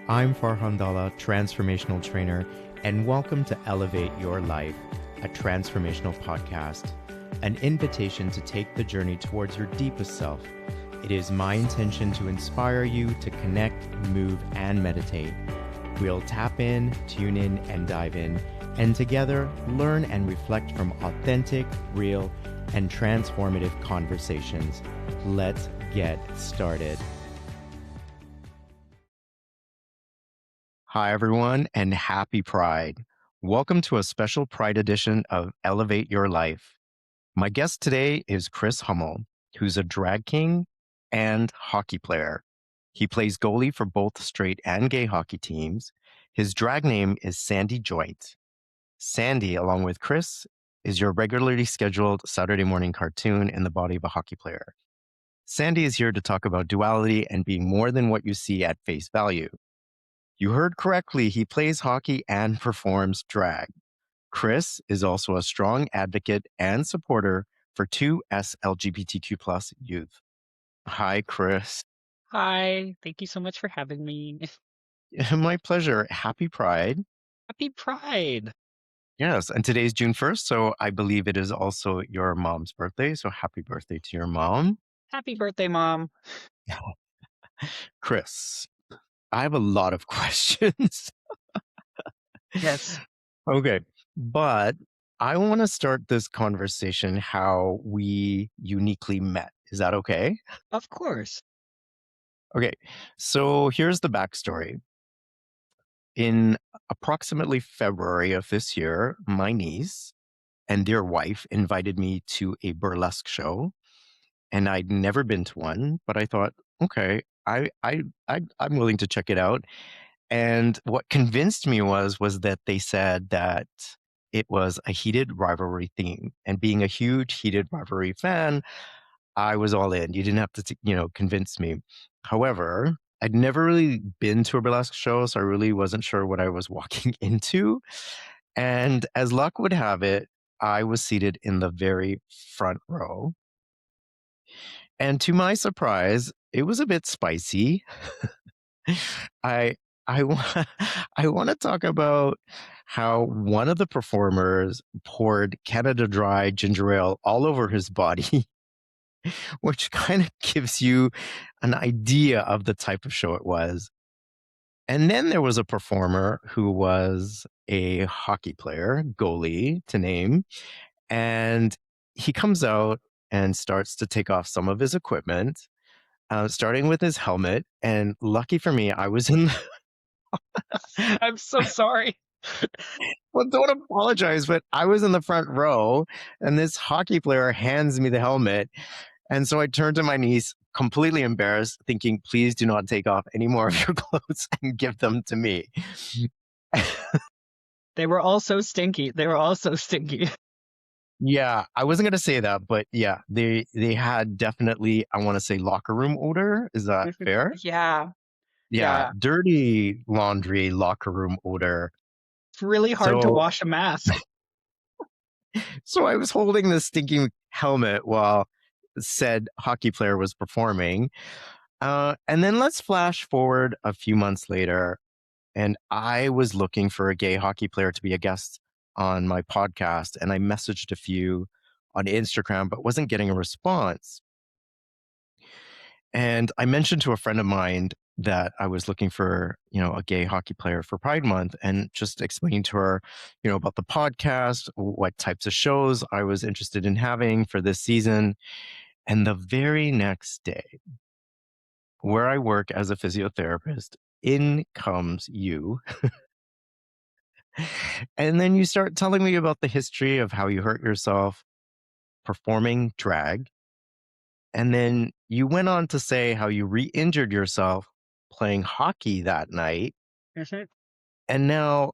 I'm Farhan Dalla, transformational trainer, and welcome to Elevate Your Life, a transformational podcast, an invitation to take the journey towards your deepest self. It is my intention to inspire you to connect, move, and meditate. We'll tap in, tune in, and dive in, and together learn and reflect from authentic, real, and transformative conversations. Let's get started. Hi, everyone, and happy Pride. Welcome to a special Pride edition of Elevate Your Life. My guest today is Kris Hummel, who's a drag king and hockey player. He plays goalie for both straight and gay hockey teams. His drag name is Sandy Joint. Sandy, along with Kris, is your regularly scheduled Saturday morning cartoon in the body of a hockey player. Sandy is here to talk about duality and being more than what you see at face value. You heard correctly, he plays hockey and performs drag. Kris is also a strong advocate and supporter for 2S LGBTQ+ youth. Hi, Kris. Hi, thank you so much for having me. My pleasure. Happy Pride. Happy Pride. Yes, and today's June 1st, so I believe it is also your mom's birthday, so happy birthday to your mom. Happy birthday, Mom. Kris, I have a lot of questions. Yes. Okay, but I want to start this conversation how we uniquely met. Is that okay? Of course. Okay, so here's the backstory. In approximately February of this year, my niece and their wife invited me to a burlesque show, and I'd never been to one, but I thought, okay, I'm willing to check it out. And what convinced me was that they said that it was a heated rivalry theme, and being a huge heated rivalry fan, I was all in. You didn't have to, convince me. However, I'd never really been to a burlesque show, so I really wasn't sure what I was walking into. And as luck would have it, I was seated in the very front row. And to my surprise, it was a bit spicy. I I wa- I want to talk about how one of the performers poured Canada Dry ginger ale all over his body, which kind of gives you an idea of the type of show it was. And then there was a performer who was a hockey player, goalie to name, and he comes out and starts to take off some of his equipment, starting with his helmet. And lucky for me, I was in. I'm so sorry. Well, don't apologize, but I was in the front row, and this hockey player hands me the helmet. And so I turned to my niece, completely embarrassed, thinking, please do not take off any more of your clothes and give them to me. They were all so stinky. They were all so stinky. Yeah, I wasn't going to say that, but yeah, they had definitely, I want to say, locker room odor. Is that fair? Yeah. Yeah, Yeah. dirty laundry locker room odor. It's really hard to So wash a mask. so I was holding this stinking helmet while said hockey player was performing. And then let's flash forward a few months later, and I was looking for a gay hockey player to be a guest on my podcast, and I messaged a few on Instagram, but wasn't getting a response. And I mentioned to a friend of mine that I was looking for, a gay hockey player for Pride Month, and just explained to her, about the podcast, what types of shows I was interested in having for this season. And the very next day, where I work as a physiotherapist, in comes you. And then you start telling me about the history of how you hurt yourself performing drag. And then you went on to say how you re injured yourself playing hockey that night. Mhm. And now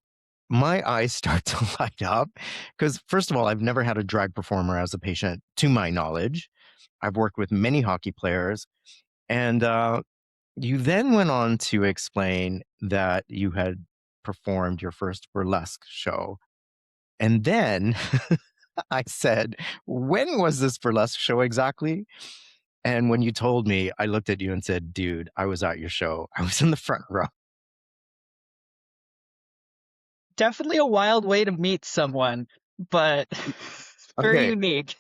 my eyes start to light up because, first of all, I've never had a drag performer as a patient, to my knowledge. I've worked with many hockey players. And you then went on to explain that you had performed your first burlesque show. And then I said, when was this burlesque show exactly? And when you told me, I looked at you and said, dude, I was at your show. I was in the front row. definitely a wild way to meet someone, but very Okay. unique.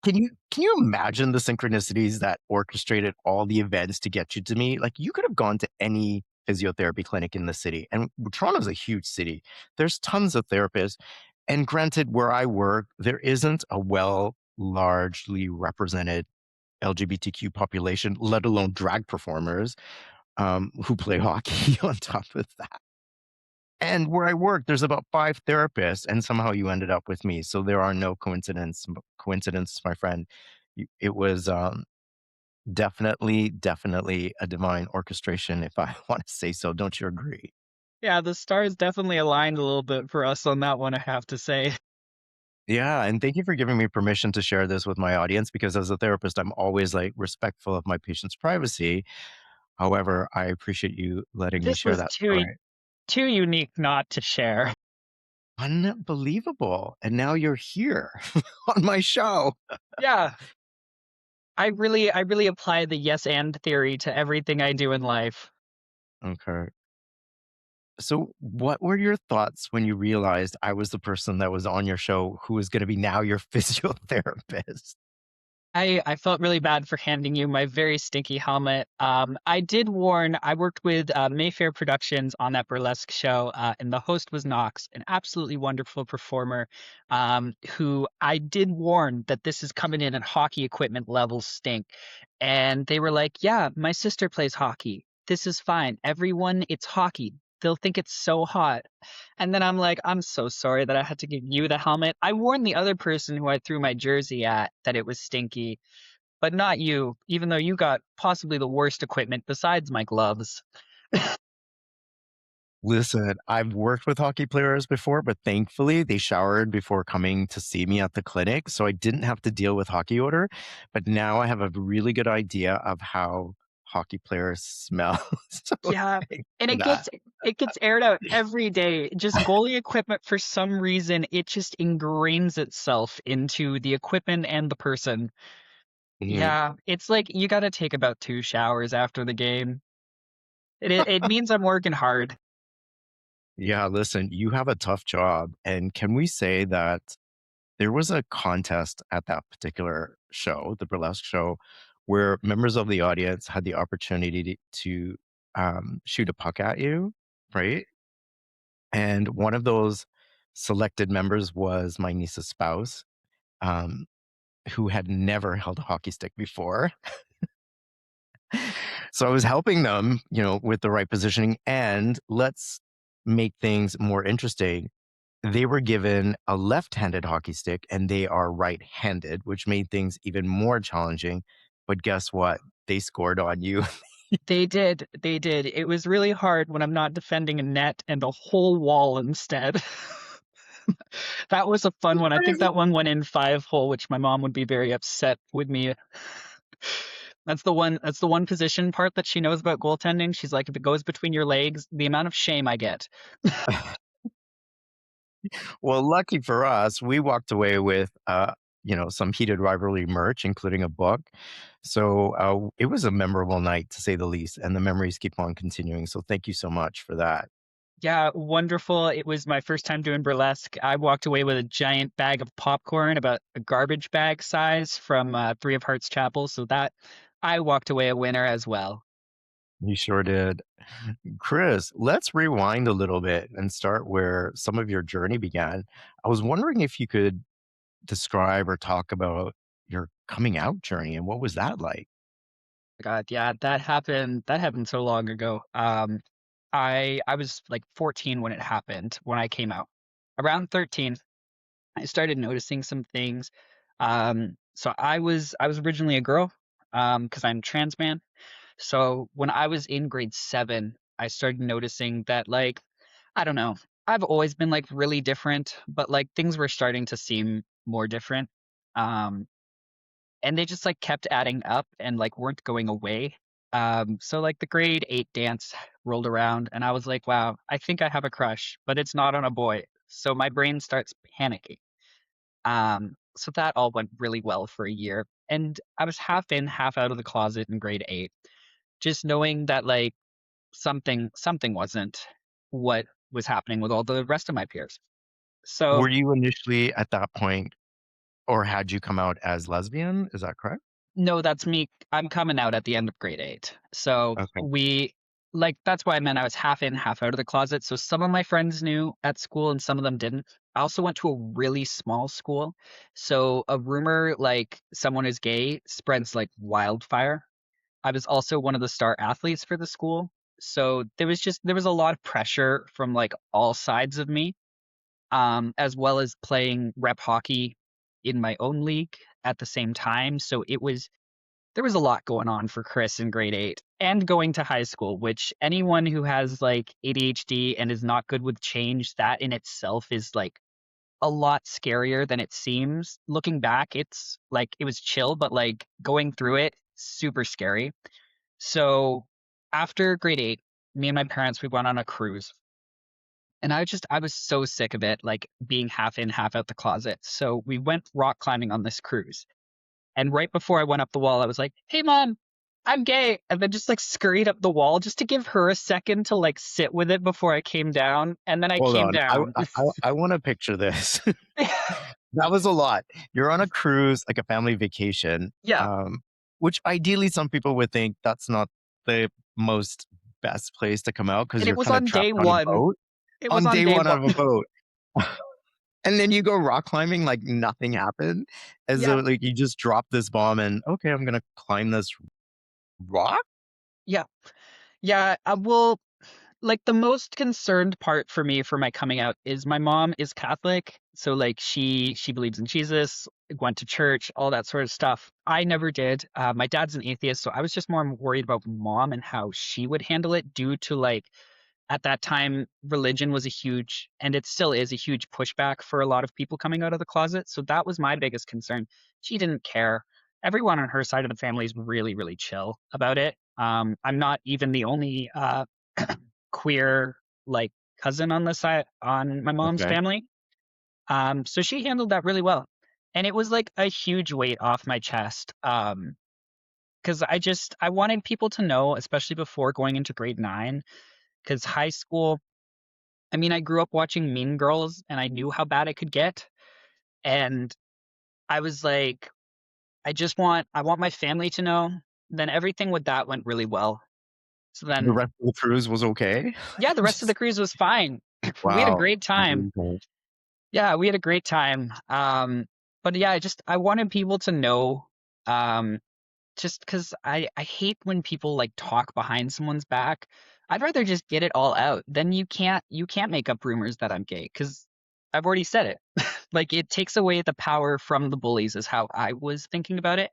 Can you imagine the synchronicities that orchestrated all the events to get you to me? Like you could have gone to any physiotherapy clinic in the city, and Toronto's a huge city. There's tons of therapists, and granted, where I work, there isn't a largely represented LGBTQ population, let alone drag performers who play hockey on top of that. And where I work, there's about 5 therapists, and somehow you ended up with me. So there are no coincidence, my friend. It was definitely a divine orchestration, if I want to say so. Don't you agree? Yeah, the stars definitely aligned a little bit for us on that one, I have to say. Yeah, and thank you for giving me permission to share this with my audience because as a therapist, I'm always like respectful of my patient's privacy. However, I appreciate you letting me This share was that story. too unique not to share. Unbelievable. And now you're here on my show. Yeah, I really apply the yes and theory to everything I do in life. Okay. So, what were your thoughts when you realized I was the person that was on your show who was going to be now your physiotherapist? I felt really bad for handing you my very stinky helmet. I did warn. I worked with Mayfair Productions on that burlesque show, and the host was Knox, an absolutely wonderful performer, who I did warn that this is coming in at hockey equipment levels stink, and they were like, "Yeah, my sister plays hockey. This is fine. Everyone, it's hockey. They'll think it's so hot." And then I'm like, I'm so sorry that I had to give you the helmet. I warned the other person who I threw my jersey at that it was stinky, but not you, even though you got possibly the worst equipment besides my gloves. Listen, I've worked with hockey players before, but thankfully they showered before coming to see me at the clinic. So I didn't have to deal with hockey odor. But now I have a really good idea of how hockey players smell. So Yeah. thanks And for that. it gets aired out every day. Just goalie equipment for some reason it just ingrains itself into the equipment and the person. Mhm. Yeah, it's like you got to take about 2 showers after the game. It means I'm working hard. Yeah, listen, you have a tough job. And can we say that there was a contest at that particular show, the burlesque show, where members of the audience had the opportunity to shoot a puck at you, right? And one of those selected members was my niece's spouse, um, who had never held a hockey stick before. So I was helping them, with the right positioning. And let's make things more interesting. They were given a left-handed hockey stick and they are right-handed, which made things even more challenging. But guess what? They scored on you. They did. They did. It was really hard when I'm not defending a net and a whole wall instead. That was a fun one. I think that one went in 5 hole, which my mom would be very upset with me. That's the one position part that she knows about goaltending. She's like, if it goes between your legs, the amount of shame I get. Well, lucky for us, we walked away with, some heated rivalry merch, including a book. So it was a memorable night, to say the least, and the memories keep on continuing. So thank you so much for that. Yeah, wonderful. It was my first time doing burlesque. I walked away with a giant bag of popcorn, about a garbage bag size from Three of Hearts Chapel. So that I walked away a winner as well. You sure did. Kris, let's rewind a little bit and start where some of your journey began. I was wondering if you could describe or talk about your coming out journey and what was that like? God, yeah, that happened so long ago. I was like 14 when it happened, when I came out. Around 13, I started noticing some things. So I was originally a girl, because I'm trans man. So when I was in grade 7, I started noticing that, like, I don't know, I've always been like really different, but like things were starting to seem more different. Um, and they just like kept adding up and like weren't going away. So like the grade 8 dance rolled around and I was like, wow, I think I have a crush, but it's not on a boy. So my brain starts panicking. So that all went really well for a year. And I was half in, half out of the closet in grade 8, just knowing that like something wasn't what was happening with all the rest of my peers. So Were you initially at that point, or had you come out as lesbian? Is that correct? no, that's me. I'm coming out at the end of grade 8. So Okay. that's why I meant I was half in, half out of the closet. So some of my friends knew at school and some of them didn't. I also went to a really small school. So a rumor like someone is gay spreads like wildfire. I was also one of the star athletes for the school. So there was a lot of pressure from like all sides of me, as well as playing rep hockey in my own league at the same time. So there was a lot going on for Kris in grade 8 and going to high school, which anyone who has like ADHD and is not good with change, that in itself is like a lot scarier than it seems. Looking back, it's like it was chill, but like going through it, super scary. So after grade 8, me and my parents, we went on a cruise. And I was so sick of it, like being half in, half out the closet. So we went rock climbing on this cruise. And right before I went up the wall, I was like, "Hey, mom, I'm gay," and then just like scurried up the wall just to give her a second to like sit with it before I came down. And then I Hold came on. down. I want to picture this. That was a lot. You're on a cruise, like a family vacation, Yeah, which ideally some people would think that's not the most best place to come out because and it you're was kind of on day trapped on a one. boat. It was On on day day one one. of a boat. And then you go rock climbing like nothing happened, as though Yeah, like you just dropped this bomb and okay, I'm gonna climb this rock. yeah, yeah. Well, like the most concerned part for me for my coming out is my mom is Catholic, so like she believes in Jesus, went to church, all that sort of stuff. I never did. My dad's an atheist, so I was just more worried about mom and how she would handle it due to like at that time religion was a huge, and it still is a huge pushback for a lot of people coming out of the closet. So that was my biggest concern. She didn't care. Everyone on her side of the family is really, really chill about it. I'm not even the only queer like cousin on the side on my mom's Okay. family. So she handled that really well. And it was like a huge weight off my chest. Because I wanted people to know, especially before going into grade 9, because high school, I mean, I grew up watching Mean Girls and I knew how bad it could get. And I was like, I want my family to know. Then everything with that went really well. So The then, rest of the cruise was okay. yeah, the rest of the Just cruise was fine. We had a wow. great time. Amazing. Yeah, we had a great time. But yeah, I wanted people to know, um, just because I hate when people like talk behind someone's back. I'd rather just get it all out. Then you can't make up rumors that I'm gay because I've already said it. Like it takes away the power from the bullies is how I was thinking about it.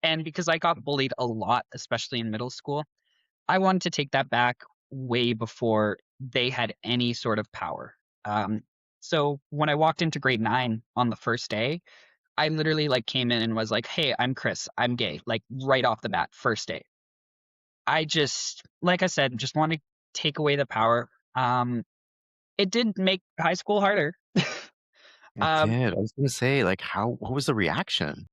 And because I got bullied a lot, especially in middle school, I wanted to take that back way before they had any sort of power. Um, so when I walked into grade 9 on the first day, I literally like came in and was like, "Hey, I'm Kris. I'm gay." Like right off the bat, first day. I just, like I said, just want to take away the power. It did make high school harder. It Um, did. I was gonna say, like, what was the reaction?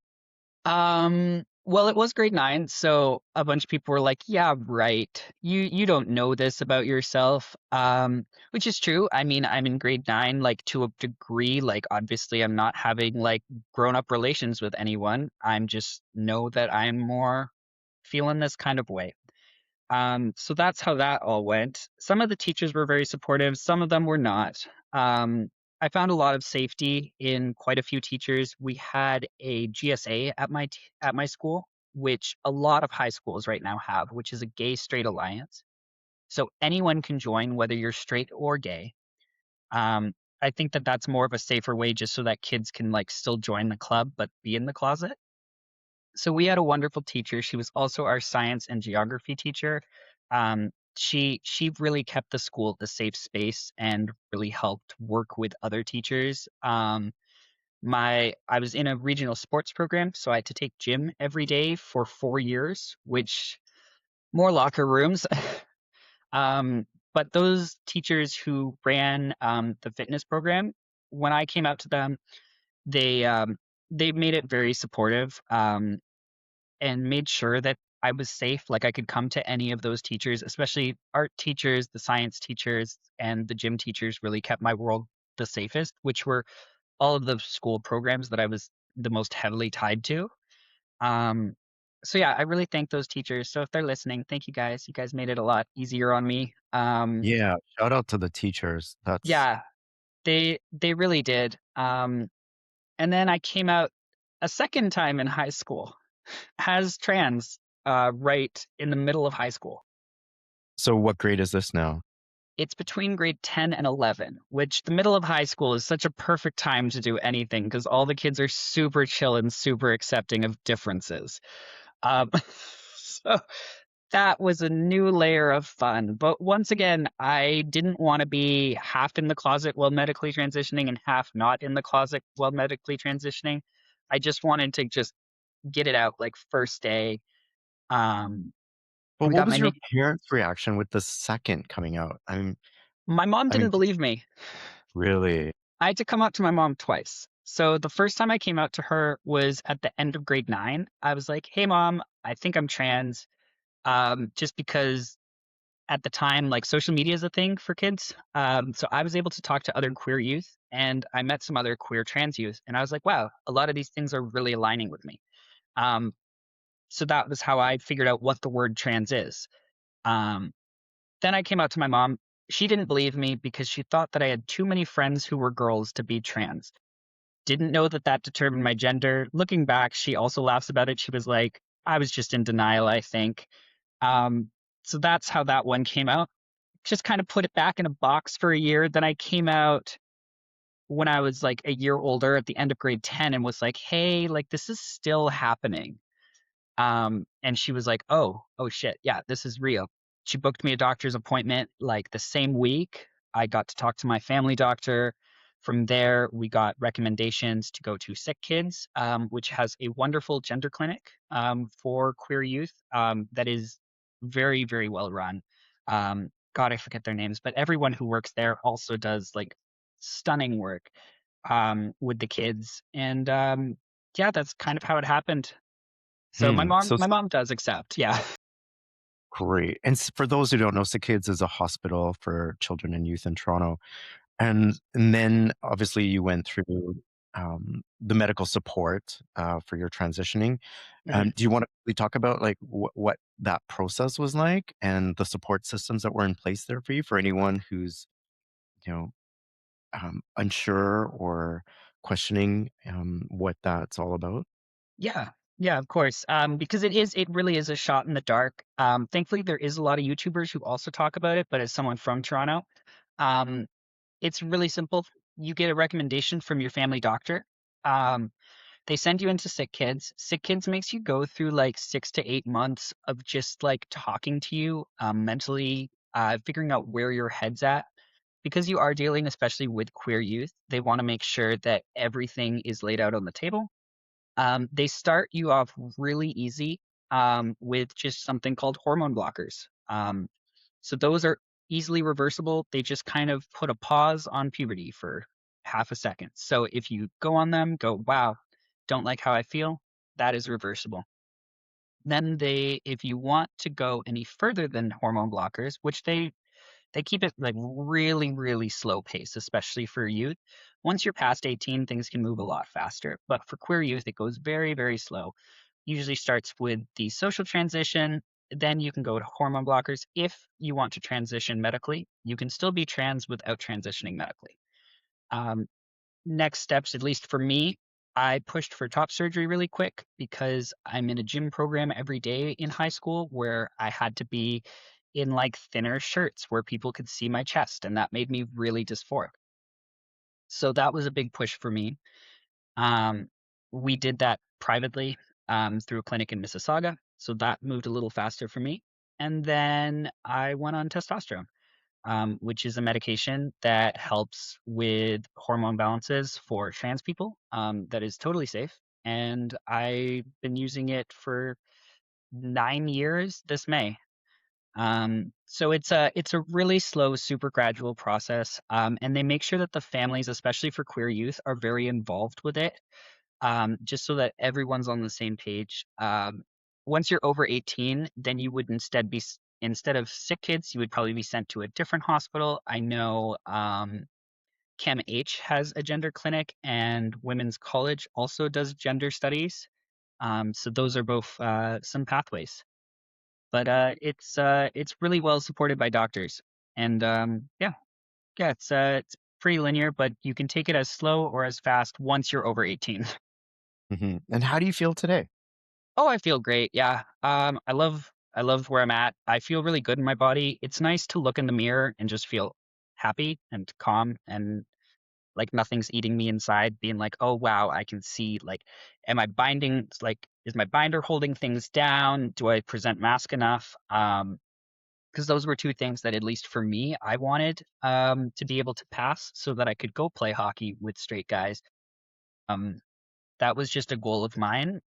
well, it was grade 9, so a bunch of people were like, "Yeah, right. You don't know this about yourself." Which is true. I mean, I'm in grade 9, like to a degree, like obviously I'm not having like grown-up relations with anyone. I'm just know that I'm more feeling this kind of way. So that's how that all went. Some of the teachers were very supportive, some of them were not. I found a lot of safety in quite a few teachers. We had a GSA at at my school, which a lot of high schools right now have, which is a gay straight alliance. So anyone can join, whether you're straight or gay. Um, I think that that's more of a safer way, just so that kids can like still join the club but be in the closet. So we had a wonderful teacher. She was also our science and geography teacher. She really kept the school a safe space and really helped work with other teachers. My I was in a regional sports program, so I had to take gym every day for 4 years, which more locker rooms. But those teachers who ran the fitness program, when I came out to them, they um, they made it very supportive. And made sure that I was safe. Like I could come to any of those teachers, especially art teachers, the science teachers, and the gym teachers really kept my world the safest, which were all of the school programs that I was the most heavily tied to. Um, so yeah, I really thank those teachers. So if they're listening, thank you guys. You guys made it a lot easier on me. Yeah, shout out to the teachers. That's Yeah, they really did. And then I came out a second time in high school as trans, right in the middle of high school. so what grade is this now? It's between grade 10 and 11, which the middle of high school is such a perfect time to do anything because all the kids are super chill and super accepting of differences. Um, so that was a new layer of fun. But once again, I didn't want to be half in the closet while medically transitioning and half not in the closet while medically transitioning. I just wanted to just get it out like first day. Um, But we what got my was your name. parents' reaction with the second coming out? My mom I mean, didn't believe me. really? I had to come out to my mom twice. So the first time I came out to her was at the end of grade 9. I was like, "Hey mom, I think I'm trans." Just because at the time, like social media is a thing for kids. So I was able to talk to other queer youth and I met some other queer trans youth. And I was like, wow, a lot of these things are really aligning with me. Um, so that was how I figured out what the word trans is. Um, then I came out to my mom. She didn't believe me because she thought that I had too many friends who were girls to be trans. Didn't know that that determined my gender. Looking back, she also laughs about it. She was like, I was just in denial, I think. Um, so that's how that one came out. Just kind of put it back in a box for a year. Then I came out when I was like a year older at the end of grade 10 and was like, hey, like this is still happening. And she was like, oh shit, yeah, this is real. She booked me a doctor's appointment like the same week. I got to talk to my family doctor. From there, we got recommendations to go to Sick Kids, which has a wonderful gender clinic for queer youth that is very, very well run. God, I forget their names, but everyone who works there also does like stunning work with the kids. And yeah, that's kind of how it happened. So my Hmm. mom So my mom does accept, yeah. great. And for those who don't know, Sick Kids is a hospital for children and youth in Toronto. And then obviously you went through the medical support for your transitioning. Mhm. Do you want to really talk about like what that process was like and the support systems that were in place there for you for anyone who's you know unsure or questioning what that's all about? Yeah. Yeah, of course. Because it really is a shot in the dark. Thankfully there is a lot of YouTubers who also talk about it, but as someone from Toronto, um, it's really simple. You get a recommendation from your family doctor. Um, they send you into Sick Kids. Sick Kids makes you go through like 6 to 8 months of just like talking to you mentally, figuring out where your head's at. Because you are dealing, especially with queer youth, they want to make sure that everything is laid out on the table. They start you off really easy with just something called hormone blockers. So those are easily reversible. They just kind of put a pause on puberty for half a second. So if you go on them, go, wow, don't like how I feel, that is reversible. Then if you want to go any further than hormone blockers, which they keep it like really, really slow pace, especially for youth. Once you're past 18, things can move a lot faster. But for queer youth, it goes very, very slow. Usually starts with the social transition. Then you can go to hormone blockers. If you want to transition medically, you can still be trans without transitioning medically. Um, Next steps, at least for me, I pushed for top surgery really quick because I'm in a gym program every day in high school where I had to be in like thinner shirts where people could see my chest, and that made me really dysphoric. So that was a big push for me. Um, we did that privately through a clinic in Mississauga, so that moved a little faster for me. And then I went on testosterone, which is a medication that helps with hormone balances for trans people. That is totally safe, and I've been using it for 9 years this May. So it's a really slow, super gradual process, and they make sure that the families, especially for queer youth, are very involved with it, just so that everyone's on the same page. once you're over 18, then you would instead of sick kids, you would probably be sent to a different hospital. I know Chem H has a gender clinic, and Women's College also does gender studies. So those are both some pathways. But it's really well supported by doctors, and yeah, it's pretty linear, but you can take it as slow or as fast once you're over 18. And how do you feel today? Oh, I feel great. Yeah. I love where I'm at. I feel really good in my body. It's nice to look in the mirror and just feel happy and calm and like nothing's eating me inside, being like, "Oh wow, I can see like am I binding like is my binder holding things down? Do I present mask enough?" Because those were two things that at least for me, I wanted to be able to pass so that I could go play hockey with straight guys. Um that was just a goal of mine.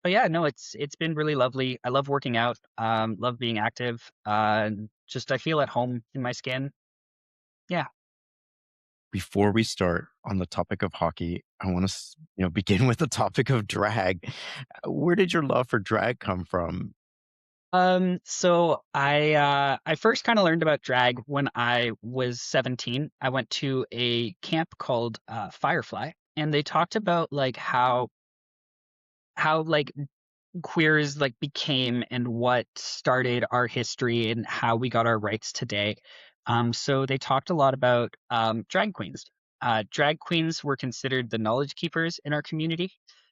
But yeah, no, it's been really lovely. I love working out, love being active. Just I feel at home in my skin. Yeah. Before we start on the topic of hockey, I want to, begin with the topic of drag. Where did your love for drag come from? So I first kind of learned about drag when I was 17. I went to a camp called Firefly, and they talked about like how like queers like became and what started our history and how we got our rights today. So they talked a lot about drag queens. Drag queens were considered the knowledge keepers in our community.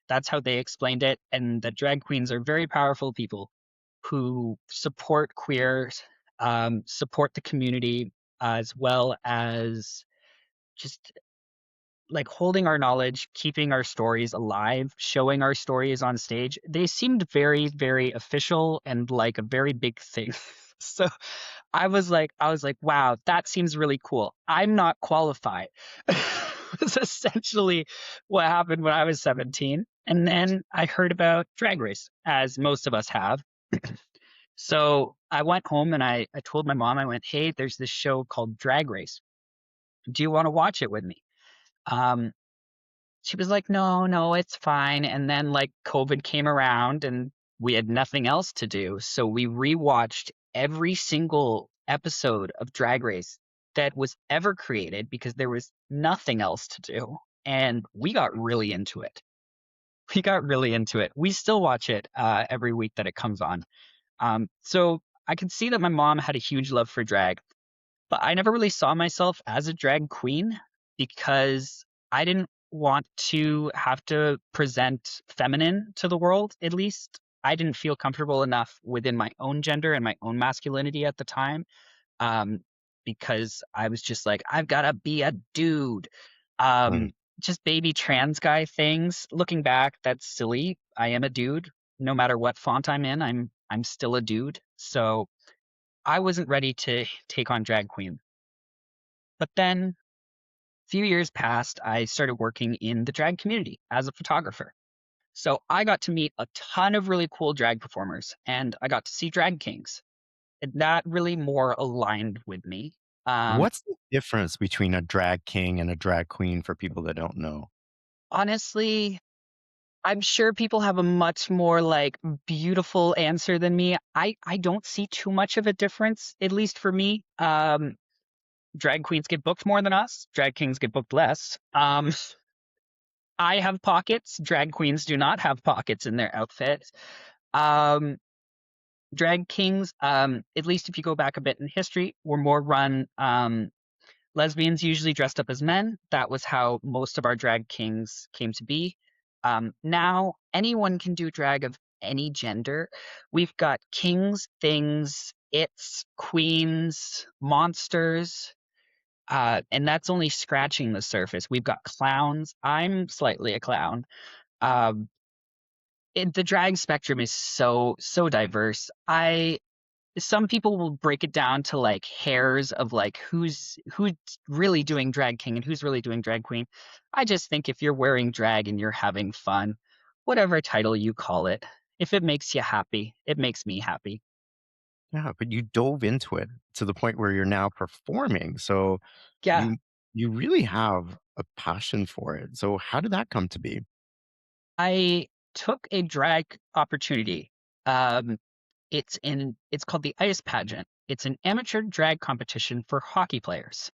That's how they explained it, and that drag queens are very powerful people who support queers, support the community, as well as just like holding our knowledge, keeping our stories alive, showing our stories on stage. They seemed very, very official and like a very big thing. So I was like, wow, that seems really cool. I'm not qualified. Was essentially what happened when I was 17. And then I heard about Drag Race, as most of us have. So I went home and I told my mom, I went, hey, there's this show called Drag Race. Do you want to watch it with me? Um, she was like, no, no, it's fine. And then like COVID came around and we had nothing else to do. So we rewatched every single episode of Drag Race that was ever created because there was nothing else to do. And we got really into it. We got really into it. We still watch it every week that it comes on. So I could see that my mom had a huge love for drag, but I never really saw myself as a drag queen because I didn't want to have to present feminine to the world, at least. I didn't feel comfortable enough within my own gender and my own masculinity at the time, um, because I was just like, I've got to be a dude. Mm. Um, just baby trans guy things. Looking back, that's silly. I am a dude. No matter what font I'm in, I'm still a dude. So I wasn't ready to take on drag queen. But then a few years passed, I started working in the drag community as a photographer. So I got to meet a ton of really cool drag performers and I got to see drag kings. And that really more aligned with me. Um, What's the difference between a drag king and a drag queen for people that don't know? Honestly, I'm sure people have a much more like beautiful answer than me. I don't see too much of a difference, at least for me. Drag queens get booked more than us. Drag kings get booked less. I have pockets. Drag queens do not have pockets in their outfits. Um, Drag kings, at least if you go back a bit in history, were more run. Lesbians usually dressed up as men. That was how most of our drag kings came to be. Now, anyone can do drag of any gender. We've got kings, things, its, queens, monsters, and that's only scratching the surface. We've got clowns. I'm slightly a clown. Um, the drag spectrum is so diverse. I Some people will break it down to like hairs of like who's really doing drag king and who's really doing drag queen. I just think if you're wearing drag and you're having fun, whatever title you call it, if it makes you happy, it makes me happy. Yeah, but you dove into it to the point where you're now performing. So Yeah, you you really have a passion for it. So how did that come to be? I took a drag opportunity. Um, it's called the Ice Pageant. It's an amateur drag competition for hockey players.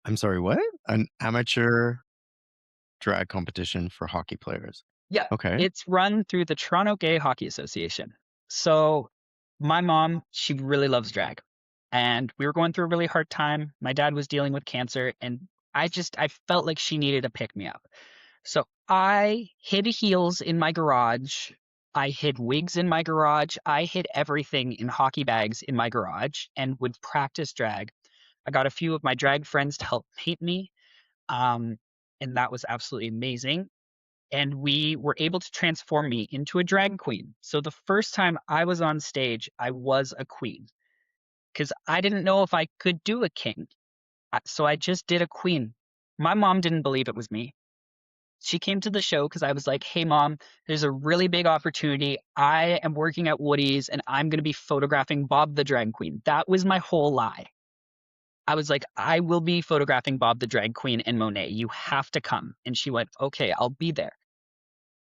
I'm sorry, what? An amateur drag competition for hockey players. Yeah, Okay. it's run through the Toronto Gay Hockey Association. So my mom, she really loves drag. And we were going through a really hard time. My dad was dealing with cancer, and I felt like she needed to pick me up. So I hid heels in my garage. I hid wigs in my garage. I hid everything in hockey bags in my garage and would practice drag. I got a few of my drag friends to help paint me. Um, and that was absolutely amazing. And we were able to transform me into a drag queen. So the first time I was on stage, I was a queen because I didn't know if I could do a king. So I just did a queen. My mom didn't believe it was me. She came to the show because I was like, hey, mom, there's a really big opportunity. I am working at Woody's and I'm going to be photographing Bob the Drag Queen. That was my whole lie. I was like, I will be photographing Bob the Drag Queen and Monet. You have to come. And she went, okay, I'll be there.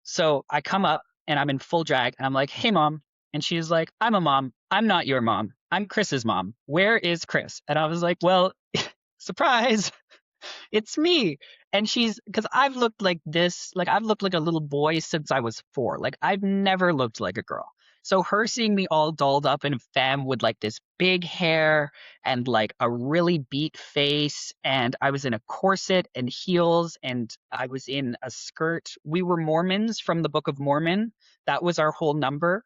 So I come up and I'm in full drag and I'm like, hey, mom. And she's like, I'm a mom. I'm not your mom. I'm Chris's mom. Where is Kris? And I was like, well, surprise. It's me. And she's because I've looked like this, like I've looked like a little boy since I was 4. Like I've never looked like a girl. So her seeing me all dolled up in femme with like this big hair and like a really beat face, and I was in a corset and heels, and I was in a skirt. We were Mormons from the Book of Mormon. That was our whole number.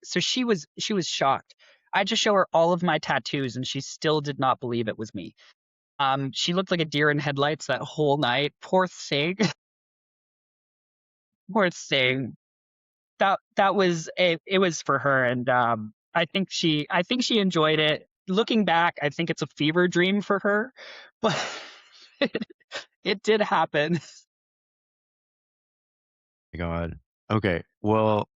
So she was shocked. I just show her all of my tattoos, and she still did not believe it was me. She looked like a deer in headlights that whole night. Poor thing. Poor thing. That was it was for her, and I think she enjoyed it. Looking back, I think it's a fever dream for her, but it did happen. My God. Okay. Well,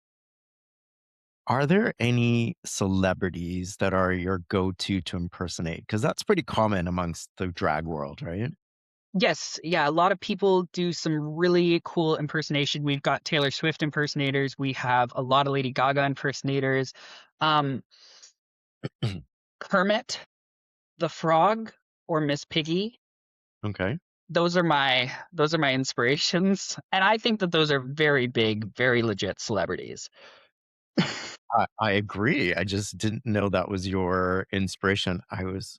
are there any celebrities that are your go-to to impersonate? Because that's pretty common amongst the drag world, right? Yes, yeah, a lot of people do some really cool impersonation. We've got Taylor Swift impersonators. We have a lot of Lady Gaga impersonators. Um, Kermit the Frog or Miss Piggy. Okay. Those are my inspirations, and I think that those are very big, very legit celebrities. I agree. I just didn't know that was your inspiration. I was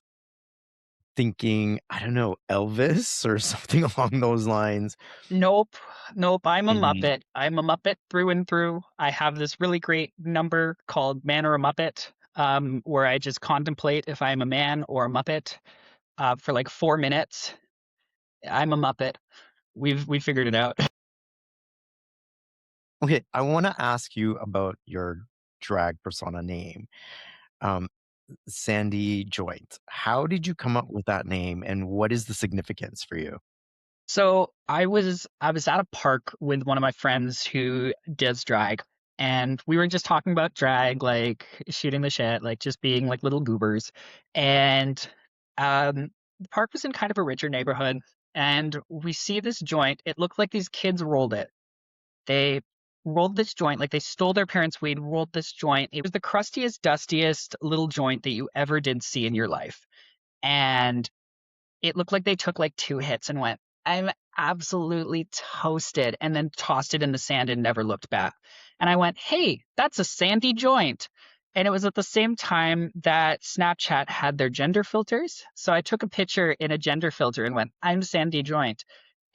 thinking, I don't know, Elvis or something along those lines. Nope, nope. I'm a Mhm. Muppet. I'm a Muppet through and through. I have this really great number called Man or a Muppet, where I just contemplate if I'm a man or a Muppet, for like 4 minutes. I'm a Muppet. We figured it out. Okay, I want to ask you about your drag persona name, um, Sandy Joint. How did you come up with that name, and what is the significance for you? So I was at a park with one of my friends who does drag, and we were just talking about drag, like shooting the shit, like just being like little goobers. And the park was in kind of a richer neighborhood, and we see this joint. It looked like these kids rolled it. They rolled this joint, like they stole their parents' weed, rolled this joint. It was the crustiest, dustiest little joint that you ever did see in your life. And it looked like they took like 2 hits and went, "I'm absolutely toasted," and then tossed it in the sand and never looked back. And I went, "Hey, that's a sandy joint." And it was at the same time that Snapchat had their gender filters. So I took a picture in a gender filter and went, "I'm Sandy Joint."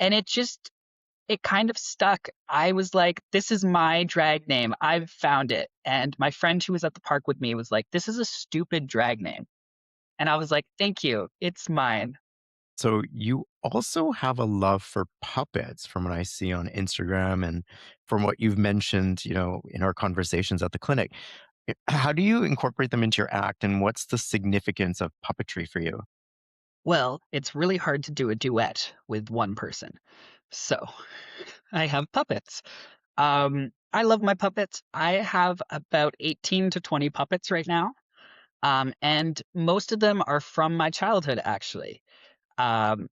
And it kind of stuck. I was like, this is my drag name. I've found it. And my friend who was at the park with me was like, this is a stupid drag name. And I was like, thank you. It's mine. So you also have a love for puppets from what I see on Instagram and from what you've mentioned, in our conversations at the clinic. How do you incorporate them into your act, and what's the significance of puppetry for you? Well, it's really hard to do a duet with one person. So I have puppets. I love my puppets. I have about 18 to 20 puppets right now. And most of them are from my childhood, actually. Um,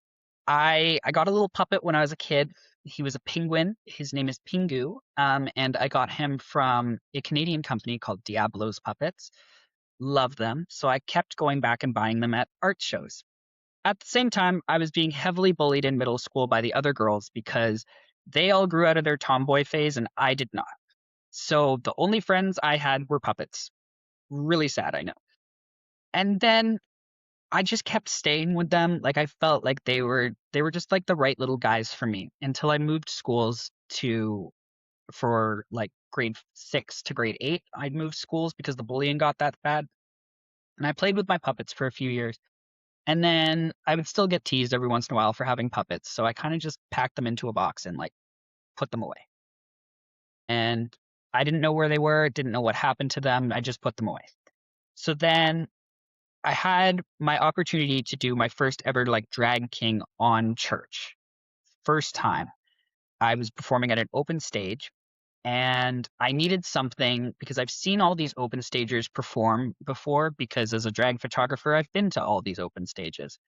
I got a little puppet when I was a kid. he was a penguin. His name is Pingu, and I got him from a Canadian company called Diablo's Puppets. Love them, so I kept going back and buying them at art shows. At the same time, I was being heavily bullied in middle school by the other girls because they all grew out of their tomboy phase and I did not. So the only friends I had were puppets. Really sad, I know. And then I just kept staying with them. Like I felt like they were just like the right little guys for me until I moved schools to for like grade 6 to grade 8. I'd moved schools because the bullying got that bad. And I played with my puppets for a few years. And then I would still get teased every once in a while for having puppets. So I kind of just packed them into a box and like put them away. And I didn't know where they were, didn't know what happened to them. I just put them away. So then I had my opportunity to do my first ever like drag king on church. First time I was performing at an open stage and I needed something because I've seen all these open stagers perform before because as a drag photographer, I've been to all these open stages.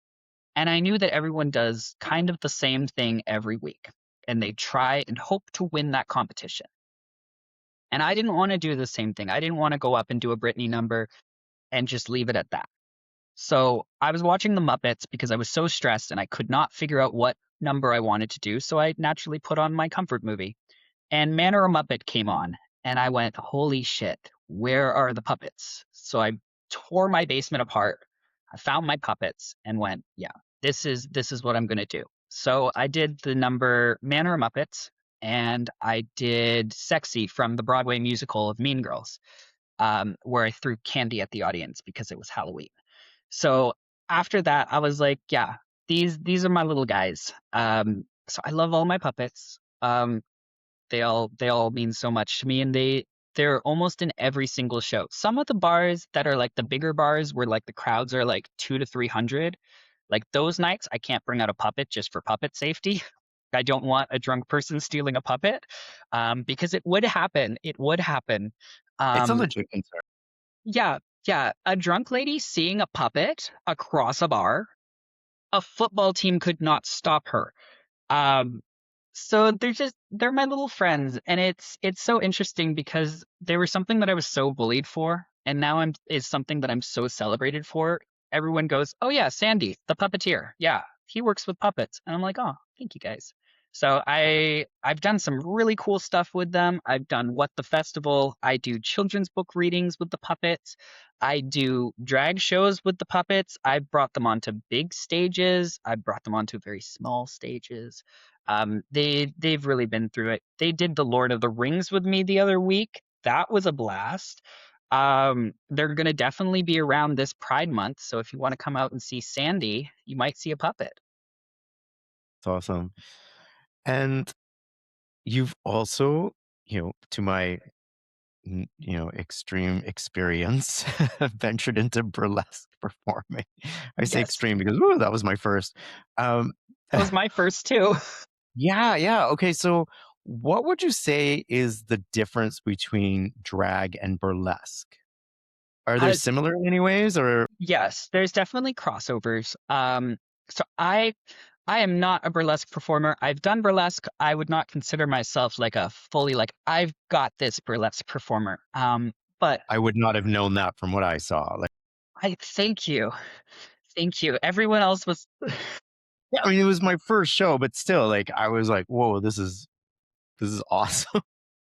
And I knew that everyone does kind of the same thing every week and they try and hope to win that competition. And I didn't want to do the same thing. I didn't want to go up and do a Britney number and just leave it at that. So I was watching the Muppets because I was so stressed and I could not figure out what number I wanted to do. So I naturally put on my comfort movie. And Man or a Muppet came on. And I went, holy shit, where are the puppets? So I tore my basement apart. I found my puppets and went, yeah, this is what I'm gonna do. So I did the number Man or a Muppets, and I did Sexy from the Broadway musical of Mean Girls, where I threw candy at the audience because it was Halloween. So after that, I was like, yeah, these are my little guys. So I love all my puppets. They all mean so much to me, and they're almost in every single show. Some of the bars that are like the bigger bars where like the crowds are like 200 to 300, like those nights, I can't bring out a puppet just for puppet safety. I don't want a drunk person stealing a puppet, because it would happen. It would happen. It's a Um, legit concern. yeah, yeah. A drunk lady seeing a puppet across a bar, a football team could not stop her. Um, so they're my little friends, and it's so interesting because they were something that I was so bullied for, and now I'm is something that I'm so celebrated for. Everyone goes, "Oh yeah, Sandy, the puppeteer. Yeah, he works with puppets." And I'm like, "Oh, thank you guys." So I've done some really cool stuff with them. I've done What the Festival. I do children's book readings with the puppets. I do drag shows with the puppets. I brought them onto big stages. I brought them onto very small stages. They've really been through it. They did the Lord of the Rings with me the other week. That was a blast. They're gonna definitely be around this Pride Month, so if you want to come out and see Sandy, you might see a puppet. It's awesome. And you've also, to my extreme experience, ventured into burlesque performing. I say Yes, extreme because ooh, that was my first. Um, that was my first too. yeah, yeah. Okay, so what would you say is the difference between drag and burlesque? Are there Uh, similar in any ways, or yes, there's definitely crossovers. So I am not a burlesque performer. I've done burlesque. I would not consider myself like a fully like I've got this burlesque performer. But I would not have known that from what I saw. Like, I thank you. Thank you. Everyone else was yeah, I mean, it was my first show, but still, like, I was like, whoa, this is awesome.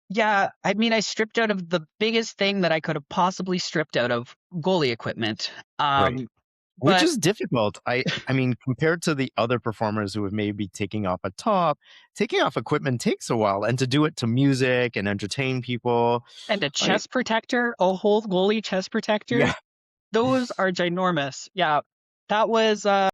yeah, I mean I stripped out of the biggest thing that I could have possibly stripped out of goalie equipment. Right. Which But is difficult. I mean, compared to the other performers who have maybe taking off a top, taking off equipment takes a while, and to do it to music and entertain people, and a like, chest protector, a whole goalie chest protector, yeah, those are ginormous. Yeah. That was I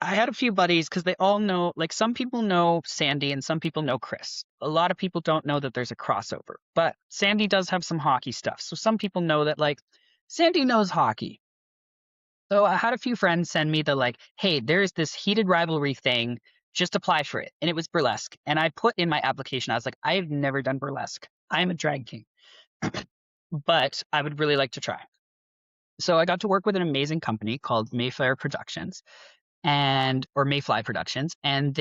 had a few buddies because they all know, like some people know Sandy and some people know Kris. A lot of people don't know that there's a crossover, but Sandy does have some hockey stuff. So some people know that like Sandy knows hockey. So I had a few friends send me the like, hey, there's this heated rivalry thing. Just apply for it. And it was burlesque. And I put in my application, I was like, I've never done burlesque. I'm a drag king, but I would really like to try. So I got to work with an amazing company called Mayflower Productions or Mayfly Productions, and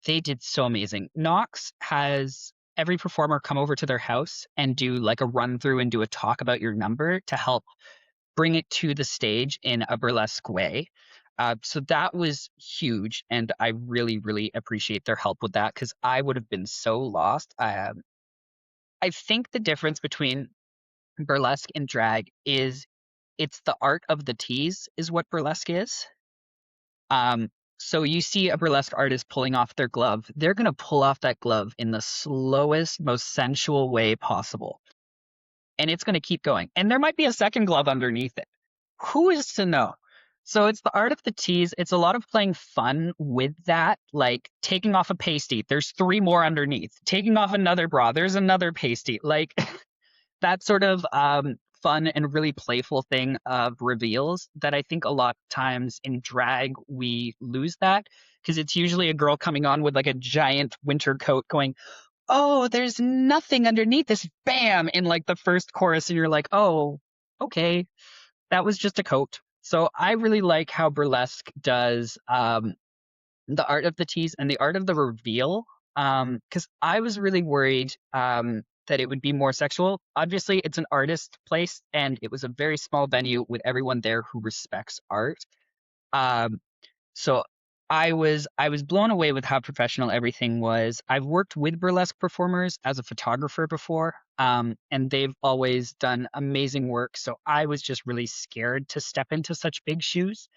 They did so amazing. Knox has every performer come over to their house and do like a run through and do a talk about your number to help bring it to the stage in a burlesque way. So that was huge, and I really, really appreciate their help with that because I would have been so lost. I think the difference between burlesque and drag is it's the art of the tease, is what burlesque is. Um, so you see a burlesque artist pulling off their glove, they're going to pull off that glove in the slowest, most sensual way possible. And it's going to keep going. And there might be a second glove underneath it. Who is to know? So it's the art of the tease. It's a lot of playing fun with that, like taking off a pasty. There's three more underneath. Taking off another bra. There's another pasty. Like that sort of fun and really playful thing of reveals that I think a lot of times in drag we lose that because it's usually a girl coming on with like a giant winter coat going, oh, there's nothing underneath this, bam, in like the first chorus, and you're like, oh, okay, that was just a coat. So I really like how burlesque does the art of the tease and the art of the reveal. Because I was really worried that it would be more sexual. Obviously, it's an artist place, and it was a very small venue with everyone there who respects art. Um, so I was blown away with how professional everything was. I've worked with burlesque performers as a photographer before, and they've always done amazing work. So I was just really scared to step into such big shoes.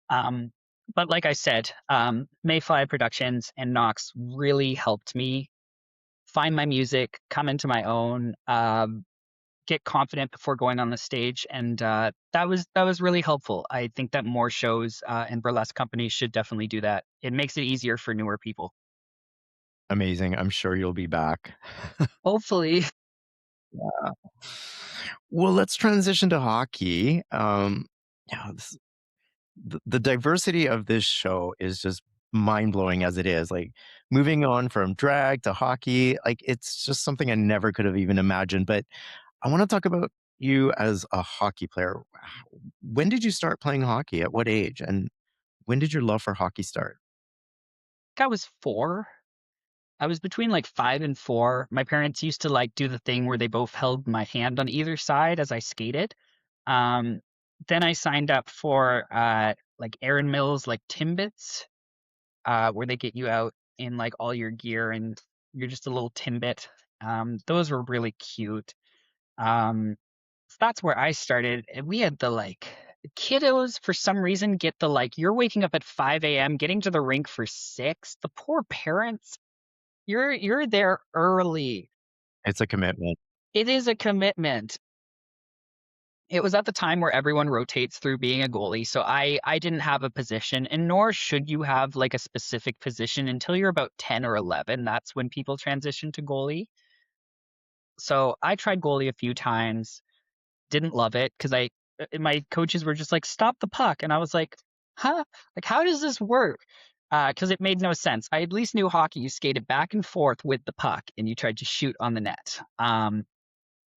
Um, but like I said, Mayfly Productions and Knox really helped me find my music, come into my own, get confident before going on the stage, and that was really helpful. I think that more shows and burlesque companies should definitely do that. It makes it easier for newer people. Amazing. I'm sure you'll be back. Hopefully. Well, let's transition to hockey. Yeah, the diversity of this show is just mind blowing as it is. Like moving on from drag to hockey, like it's just something I never could have even imagined. But I want to talk about you as a hockey player. When did you start playing hockey? At what age? And when did your love for hockey start? I was 4. I was between like 5 and 4. My parents used to like do the thing where they both held my hand on either side as I skated. Um, then I signed up for like Aaron Mills, like Timbits, where they get you out in like all your gear and you're just a little Timbit. Those were really cute. Um, so that's where I started. And we had the like kiddos for some reason get the like you're waking up at 5 a.m. getting to the rink for 6. The poor parents, you're there early. It's a commitment. It is a commitment. It was at the time where everyone rotates through being a goalie, so I didn't have a position, and nor should you have like a specific position until you're about 10 or 11. That's when people transition to goalie. So I tried goalie a few times, didn't love it because my coaches were just like, stop the puck, and I was like, huh, like how does this work? Because it made no sense. I at least knew hockey. You skated back and forth with the puck, and you tried to shoot on the net.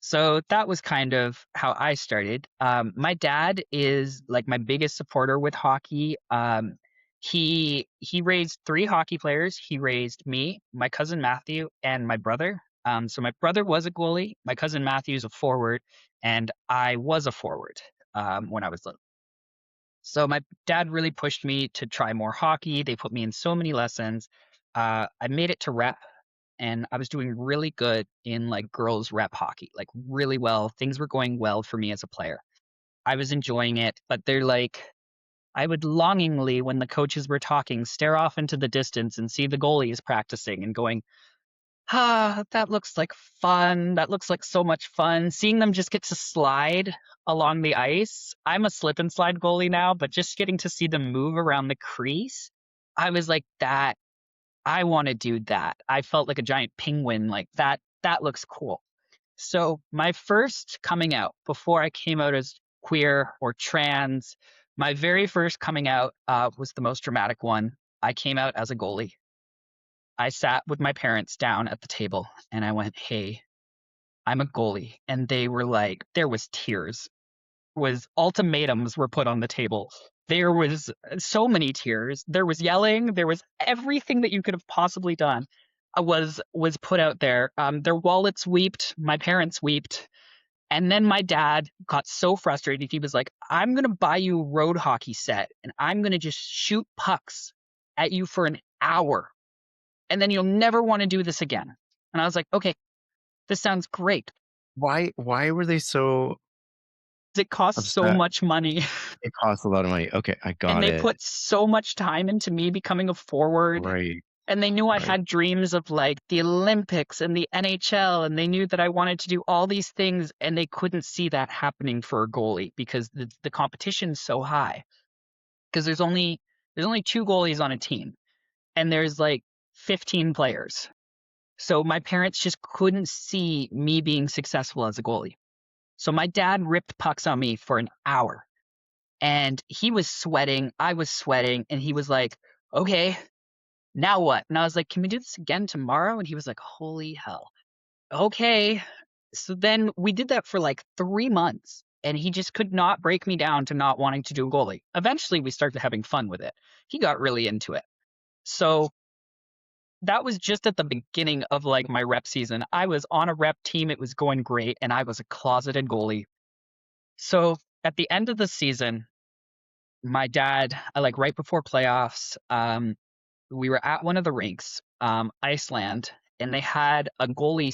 So that was kind of how I started. My dad is like my biggest supporter with hockey. He raised 3 hockey players. He raised me, my cousin Matthew, and my brother. So my brother was a goalie, my cousin Matthew's a forward, and I was a forward when I was little. So my dad really pushed me to try more hockey. They put me in so many lessons. I made it to rep, and I was doing really good in like girls rep hockey, like really well. Things were going well for me as a player. I was enjoying it, but they're like, I would longingly, when the coaches were talking, stare off into the distance and see the goalies practicing and going, that looks like fun. That looks like so much fun. Seeing them just get to slide along the ice. I'm a slip and slide goalie now, but just getting to see them move around the crease, I was like, that I want to do that. I felt like a giant penguin, like that looks cool. So my first coming out before I came out as queer or trans, my very first coming out was the most dramatic one. I came out as a goalie. I sat with my parents down at the table and I went, hey, I'm a goalie. And they were like, there was tears. was ultimatums were put on the table. There was so many tears. There was yelling. There was everything that you could have possibly done was put out there. Their wallets weeped. My parents weeped. And then my dad got so frustrated. He was like, "I'm gonna buy you a road hockey set, and I'm gonna just shoot pucks at you for an hour, and then you'll never want to do this again." And I was like, "Okay, this sounds great." Why were they so It costs so upset? much money. It costs a lot of money. Okay, I And got they it. put so much time into me becoming a forward. Right, And they knew I right. had dreams of like the Olympics and the NHL. And they knew that I wanted to do all these things. And they couldn't see that happening for a goalie because the competition's so high. Because there's only two goalies on a team. And there's like 15 players. So my parents just couldn't see me being successful as a goalie. So my dad ripped pucks on me for an hour. And he was sweating, I was sweating, and he was like, "Okay, now what?" And I was like, "Can we do this again tomorrow?" And he was like, "Holy hell. Okay." So then we did that for like 3 months, and he just could not break me down to not wanting to do a goalie. Eventually, we started having fun with it. He got really into it. So that was just at the beginning of like my rep season. I was on a rep team, it was going great, and I was a closeted goalie. So at the end of the season, my dad, like right before playoffs, we were at one of the rinks, Iceland, and they had a goalie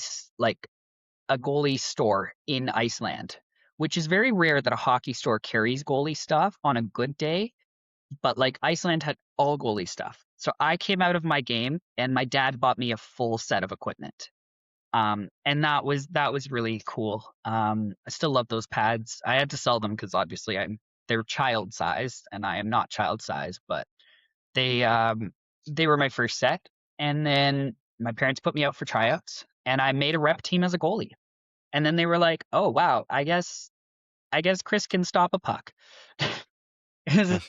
store in Iceland, which is very rare that a hockey store carries goalie stuff on a good day. But like Iceland had all goalie stuff. So I came out of my game and my dad bought me a full set of equipment. And that was really cool. I still love those pads. I had to sell them because obviously they're child size and I am not child size, but they um they were my first set. And then my parents put me out for tryouts and I made a rep team as a goalie. And then they were like, "Oh wow, I guess Kris can stop a puck."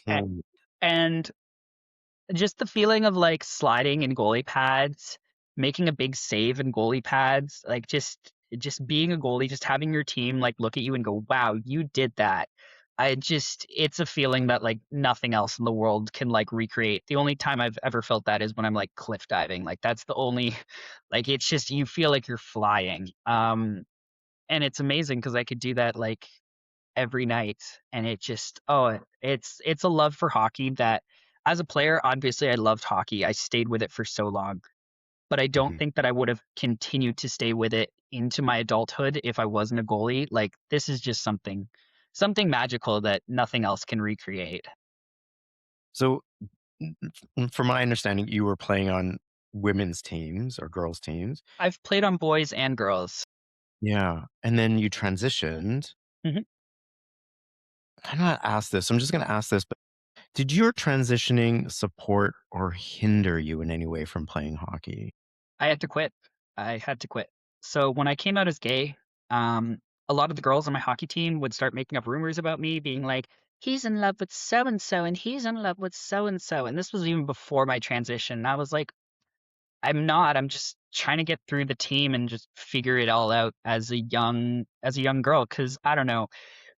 Mhm. And just the feeling of like sliding in goalie pads, making a big save in goalie pads, like just being a goalie, just having your team like look at you and go, "Wow, you did that." It's a feeling that like nothing else in the world can like recreate. The only time I've ever felt that is when I'm like cliff diving. Like that's the only like it's just you feel like you're flying. And it's amazing because I could do that like every night and it just it's a love for hockey that as a player obviously I loved hockey. I stayed with it for so long, but I don't Mhm. think that I would have continued to stay with it into my adulthood if I wasn't a goalie. Like this is just something magical that nothing else can recreate. So, from my understanding, you were playing on women's teams or girls' teams. I've played on boys and girls. Yeah, and then you transitioned. Mhm. I'm not asked this, so I'm just gonna ask this, but did your transitioning support or hinder you in any way from playing hockey? I had to quit. I had to quit. So when I came out as gay, um, a lot of the girls on my hockey team would start making up rumors about me, being like, "He's in love with so and so, and he's in love with so and so." And this was even before my transition. I was like, "I'm not. I'm just trying to get through the team and just figure it all out as a young girl." Because I don't know,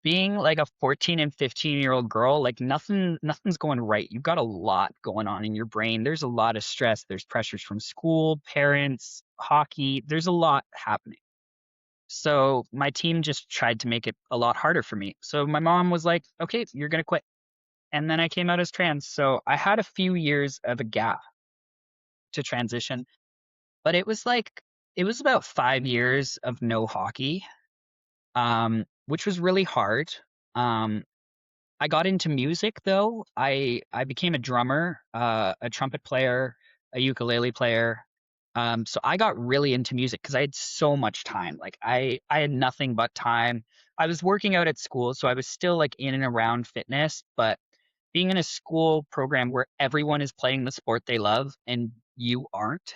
being like a 14 and 15-year-old girl, like nothing's going right. You've got a lot going on in your brain. There's a lot of stress. There's pressures from school, parents, hockey. There's a lot happening. So my team just tried to make it a lot harder for me. So my mom was like, "Okay, you're going to quit." And then I came out as trans. So I had a few years of a gap to transition, but it was about 5 years of no hockey, which was really hard. Um, I got into music though. I became a drummer, a trumpet player, a ukulele player. So I got really into music because I had so much time. Like I had nothing but time. I was working out at school, so I was still like in and around fitness, but being in a school program where everyone is playing the sport they love and you aren't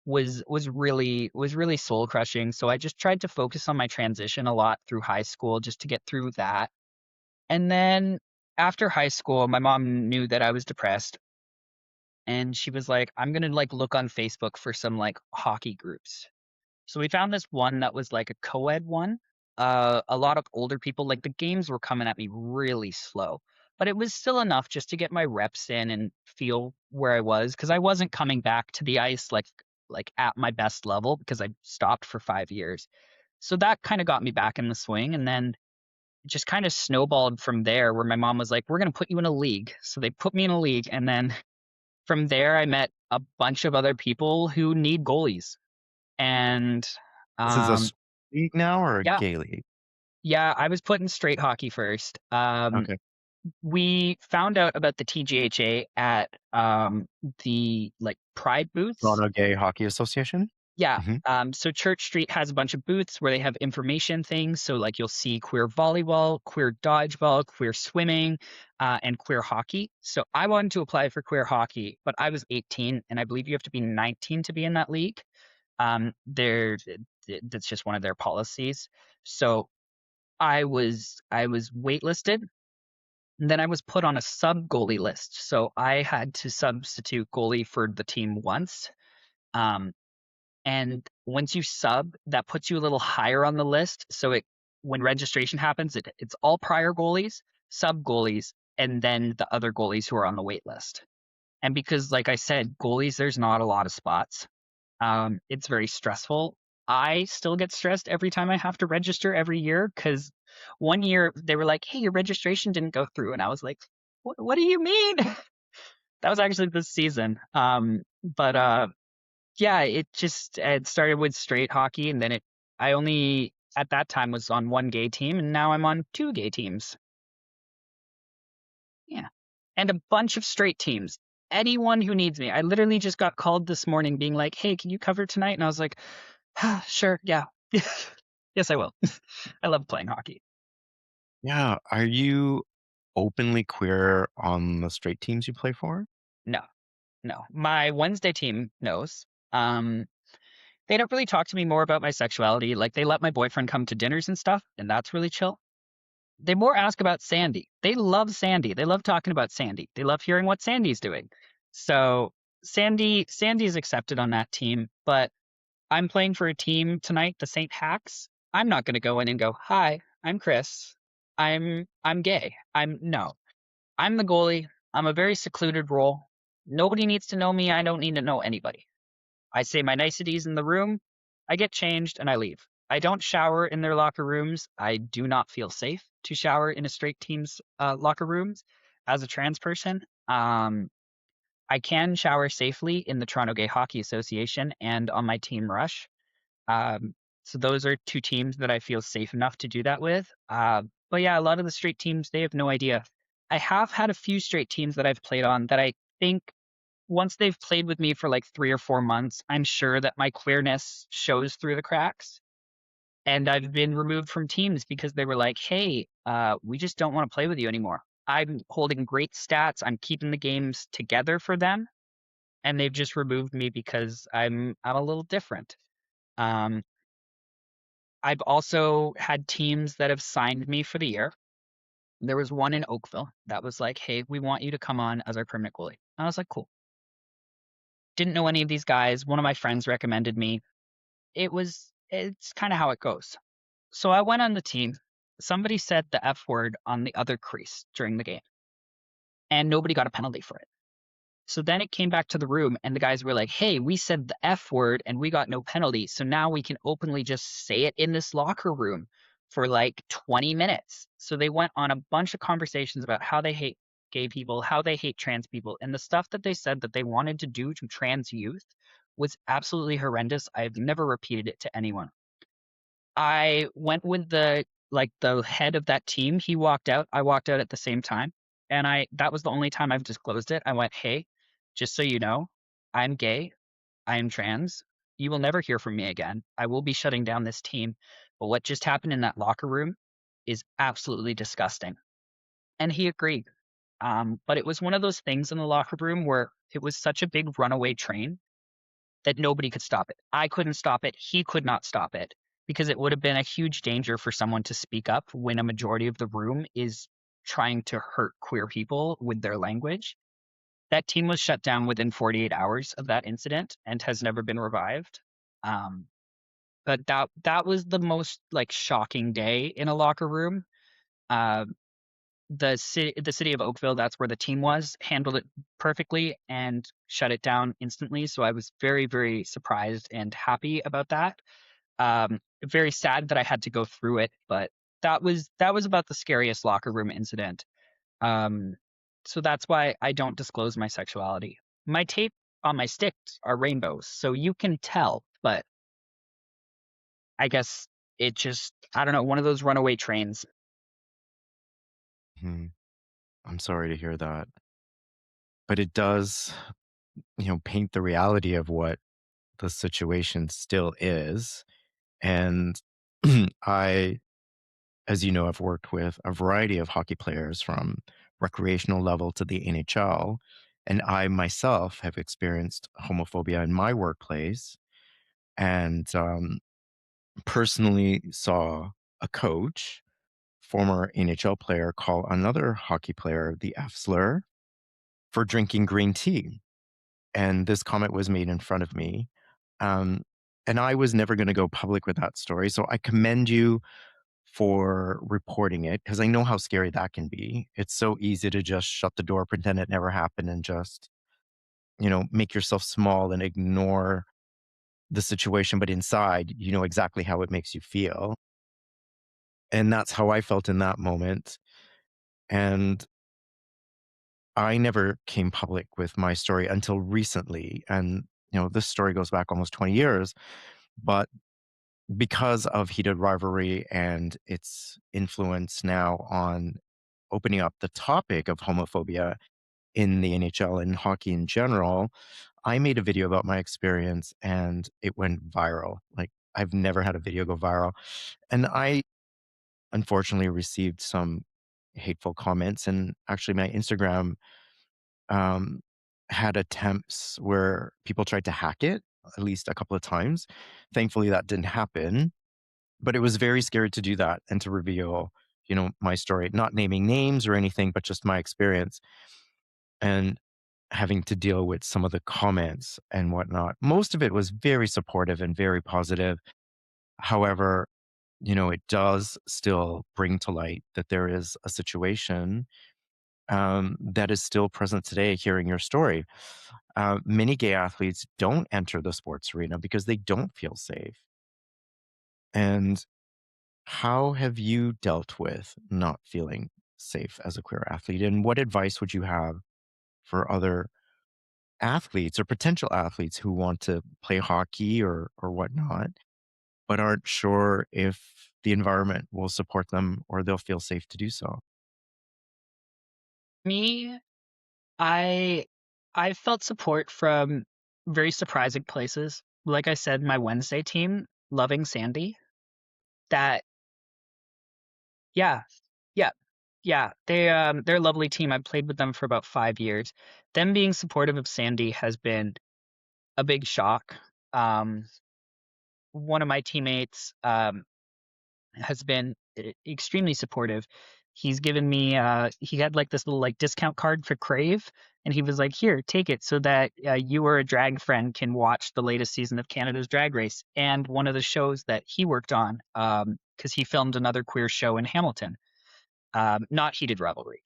was really soul crushing. So I just tried to focus on my transition a lot through high school just to get through that. And then after high school, my mom knew that I was depressed and she was like, "I'm gonna like look on Facebook for some like hockey groups." So we found this one that was like a co-ed one. a lot of older people. Like the games were coming at me really slow, but it was still enough just to get my reps in and feel where I was because I wasn't coming back to the ice like at my best level because I stopped for 5 years. So that kind of got me back in the swing, and then it just kind of snowballed from there. Where my mom was like, "We're gonna put you in a league," so they put me in a league, and then from there I met a bunch of other people who need goalies, and This is a um, league now or a yeah, gay league? yeah, I was put in straight hockey first. Okay. We found out about the TGHA at the like Pride booths. Toronto Gay Hockey Association? Yeah. Mhm. So Church Street has a bunch of booths where they have information things. So like you'll see queer volleyball, queer dodgeball, queer swimming, and queer hockey. So I wanted to apply for queer hockey, but I was 18, and I believe you have to be 19 to be in that league. They're that's just one of their policies. So I was waitlisted, and then I was put on a sub goalie list. So I had to substitute goalie for the team once. Um, and once you sub, that puts you a little higher on the list. So it when registration happens, it's all prior goalies, sub goalies, and then the other goalies who are on the wait list. And because, like I said, goalies, there's not a lot of spots. It's very stressful. I still get stressed every time I have to register every year because one year they were like, "Hey, your registration didn't go through," and I was like, "What do you mean?" That was actually this season. But yeah, it started with straight hockey, and then it I only at that time was on one gay team, and now I'm on two gay teams. Yeah, and a bunch of straight teams. Anyone who needs me. I literally just got called this morning, being like, "Hey, can you cover tonight?" And I was like, sure, yeah. Yes, I will. I love playing hockey. Yeah. Are you openly queer on the straight teams you play for? No, no. My Wednesday team knows. Um, they don't really talk to me more about my sexuality. Like they let my boyfriend come to dinners and stuff, and that's really chill. They more ask about Sandy. They love Sandy. They love talking about Sandy. They love hearing what Sandy's doing. So Sandy's accepted on that team, but I'm playing for a team tonight, the St. Hacks. I'm not gonna go in and go, "Hi, I'm Kris. I'm gay." I'm no. I'm the goalie. I'm a very secluded role. Nobody needs to know me. I don't need to know anybody. I say my niceties in the room. I get changed and I leave. I don't shower in their locker rooms. I do not feel safe to shower in a straight team's locker rooms as a trans person. I can shower safely in the Toronto Gay Hockey Association and on my team Rush. Um, so those are two teams that I feel safe enough to do that with. But yeah, a lot of the straight teams, they have no idea. I have had a few straight teams that I've played on that I think once they've played with me for like 3 or 4 months, I'm sure that my queerness shows through the cracks. And I've been removed from teams because they were like, "Hey, we just don't want to play with you anymore." I'm holding great stats. I'm keeping the games together for them, and they've just removed me because I'm a little different. Um, I've also had teams that have signed me for the year. There was one in Oakville that was like, "Hey, we want you to come on as our permanent goalie." I was like, "Cool." Didn't know any of these guys. One of my friends recommended me. It's kind of how it goes. So I went on the team. Somebody said the F word on the other crease during the game, and nobody got a penalty for it. So then it came back to the room, and the guys were like, "Hey, we said the F word and we got no penalty. So now we can openly just say it in this locker room for like 20 minutes." So they went on a bunch of conversations about how they hate gay people, how they hate trans people, and the stuff that they said that they wanted to do to trans youth was absolutely horrendous. I've never repeated it to anyone. I went with the head of that team. He walked out. I walked out at the same time. And I that was the only time I've disclosed it. I went, "Hey, just so you know, I'm gay. I am trans. You will never hear from me again. I will be shutting down this team. But what just happened in that locker room is absolutely disgusting." And he agreed. But it was one of those things in the locker room where it was such a big runaway train that nobody could stop it. I couldn't stop it. He could not stop it because it would have been a huge danger for someone to speak up when a majority of the room is trying to hurt queer people with their language. That team was shut down within 48 hours of that incident and has never been revived. Um, But that was the most like shocking day in a locker room. Uh, the city of Oakville, that's where the team was, handled it perfectly and shut it down instantly. So I was very, very surprised and happy about that. Very sad that I had to go through it, but that was about the scariest locker room incident. Um, so that's why I don't disclose my sexuality. My tape on my sticks are rainbows, so you can tell, but I guess it just, I don't know, one of those runaway trains. Hmm. I'm sorry to hear that, but it does, paint the reality of what the situation still is. And I, as you know, I've worked with a variety of hockey players from recreational level to the NHL. And I myself have experienced homophobia in my workplace and personally saw a coach, former NHL player, call another hockey player the F slur for drinking green tea. And this comment was made in front of me. Um, and I was never going to go public with that story. So I commend you for reporting it because I know how scary that can be. It's so easy to just shut the door, pretend it never happened, and just, make yourself small and ignore the situation. But inside, you know exactly how it makes you feel. And that's how I felt in that moment. And I never came public with my story until recently. And, this story goes back almost 20 years. But because of heated rivalry and its influence now on opening up the topic of homophobia in the NHL and hockey in general, I made a video about my experience and it went viral. Like, I've never had a video go viral. And I unfortunately received some hateful comments. And actually, my Instagram um, had attempts where people tried to hack it at least a couple of times. Thankfully, that didn't happen, but it was very scary to do that and to reveal, my story, not naming names or anything, but just my experience and having to deal with some of the comments and whatnot. Most of it was very supportive and very positive. However, it does still bring to light that there is a situation that is still present today, hearing your story. Many gay athletes don't enter the sports arena because they don't feel safe. And how have you dealt with not feeling safe as a queer athlete? And what advice would you have for other athletes or potential athletes who want to play hockey or whatnot, but aren't sure if the environment will support them or they'll feel safe to do so? Me, I I felt support from very surprising places. Like I said, my Wednesday team, loving Sandy, that yeah, yeah, yeah. They're a lovely team. I've played with them for about 5 years. Them being supportive of Sandy has been a big shock. Um, One of my teammates has been extremely supportive. He's given me he had like this little like discount card for Crave, and he was like, "Here, take it so that you or a drag friend can watch the latest season of Canada's Drag Race." And one of the shows that he worked on, because he filmed another queer show in Hamilton, not Heated Revelry,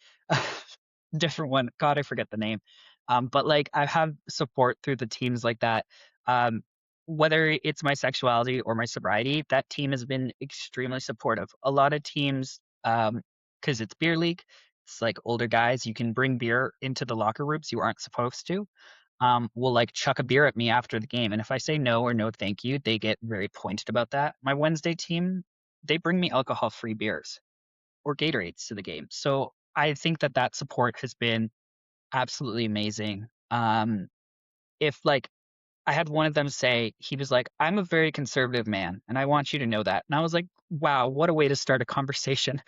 different one. God, I forget the name. But like I have support through the teams like that. Um, Whether it's my sexuality or my sobriety, that team has been extremely supportive. A lot of teams, because it's beer league, it's like older guys. You can bring beer into the locker rooms you aren't supposed to. Will like chuck a beer at me after the game, and if I say no or no thank you, they get very pointed about that. My Wednesday team, they bring me alcohol-free beers or Gatorades to the game. So I think that that support has been absolutely amazing. If like I had one of them say, he was like, "I'm a very conservative man, and I want you to know that." And I was like, "Wow, what a way to start a conversation."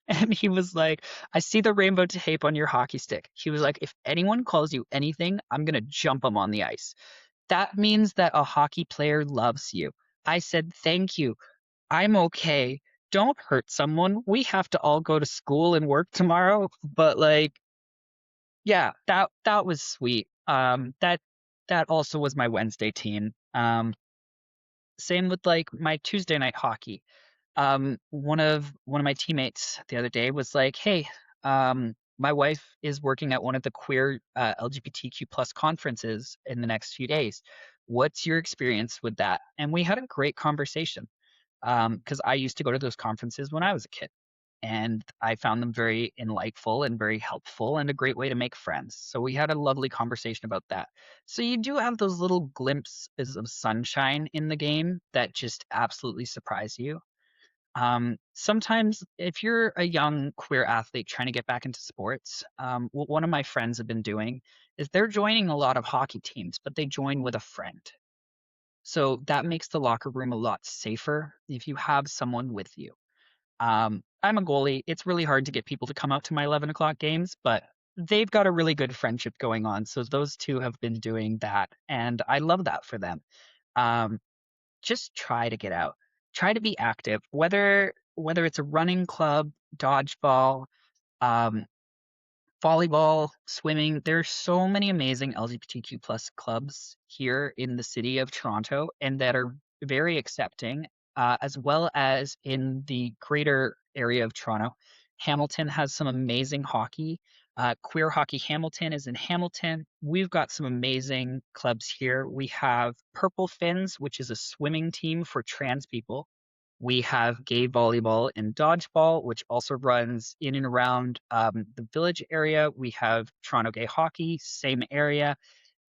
And he was like, "I see the rainbow tape on your hockey stick." He was like, "If anyone calls you anything, I'm gonna jump them on the ice. That means that a hockey player loves you." I said, "Thank you. I'm okay. Don't hurt someone. We have to all go to school and work tomorrow." But like, yeah, that was sweet. That also was my Wednesday team. same with like my Tuesday night hockey. One of my teammates the other day was like, "Hey, my wife is working at one of the queer LGBTQ plus conferences in the next few days. What's your experience with that?" And we had a great conversation because I used to go to those conferences when I was a kid, and I found them very enlightful and very helpful and a great way to make friends. So we had a lovely conversation about that. So you do have those little glimpses of sunshine in the game that just absolutely surprise you. Sometimes if you're a young queer athlete trying to get back into sports, what one of my friends have been doing is they're joining a lot of hockey teams, but they join with a friend. So that makes the locker room a lot safer if you have someone with you. I'm a goalie. It's really hard to get people to come out to my 11 o'clock games, but they've got a really good friendship going on. So those two have been doing that, and I love that for them. Um, just try to get out, try to be active, whether it's a running club, dodgeball, um, volleyball, swimming. There's so many amazing LGBTQ plus clubs here in the city of Toronto, and that are very accepting, as well as in the greater area of Toronto. Hamilton has some amazing hockey. Queer Hockey Hamilton is in Hamilton. We've got some amazing clubs here. We have Purple Fins, which is a swimming team for trans people. We have gay volleyball and dodgeball, which also runs in and around the village area. We have Toronto Gay Hockey, same area.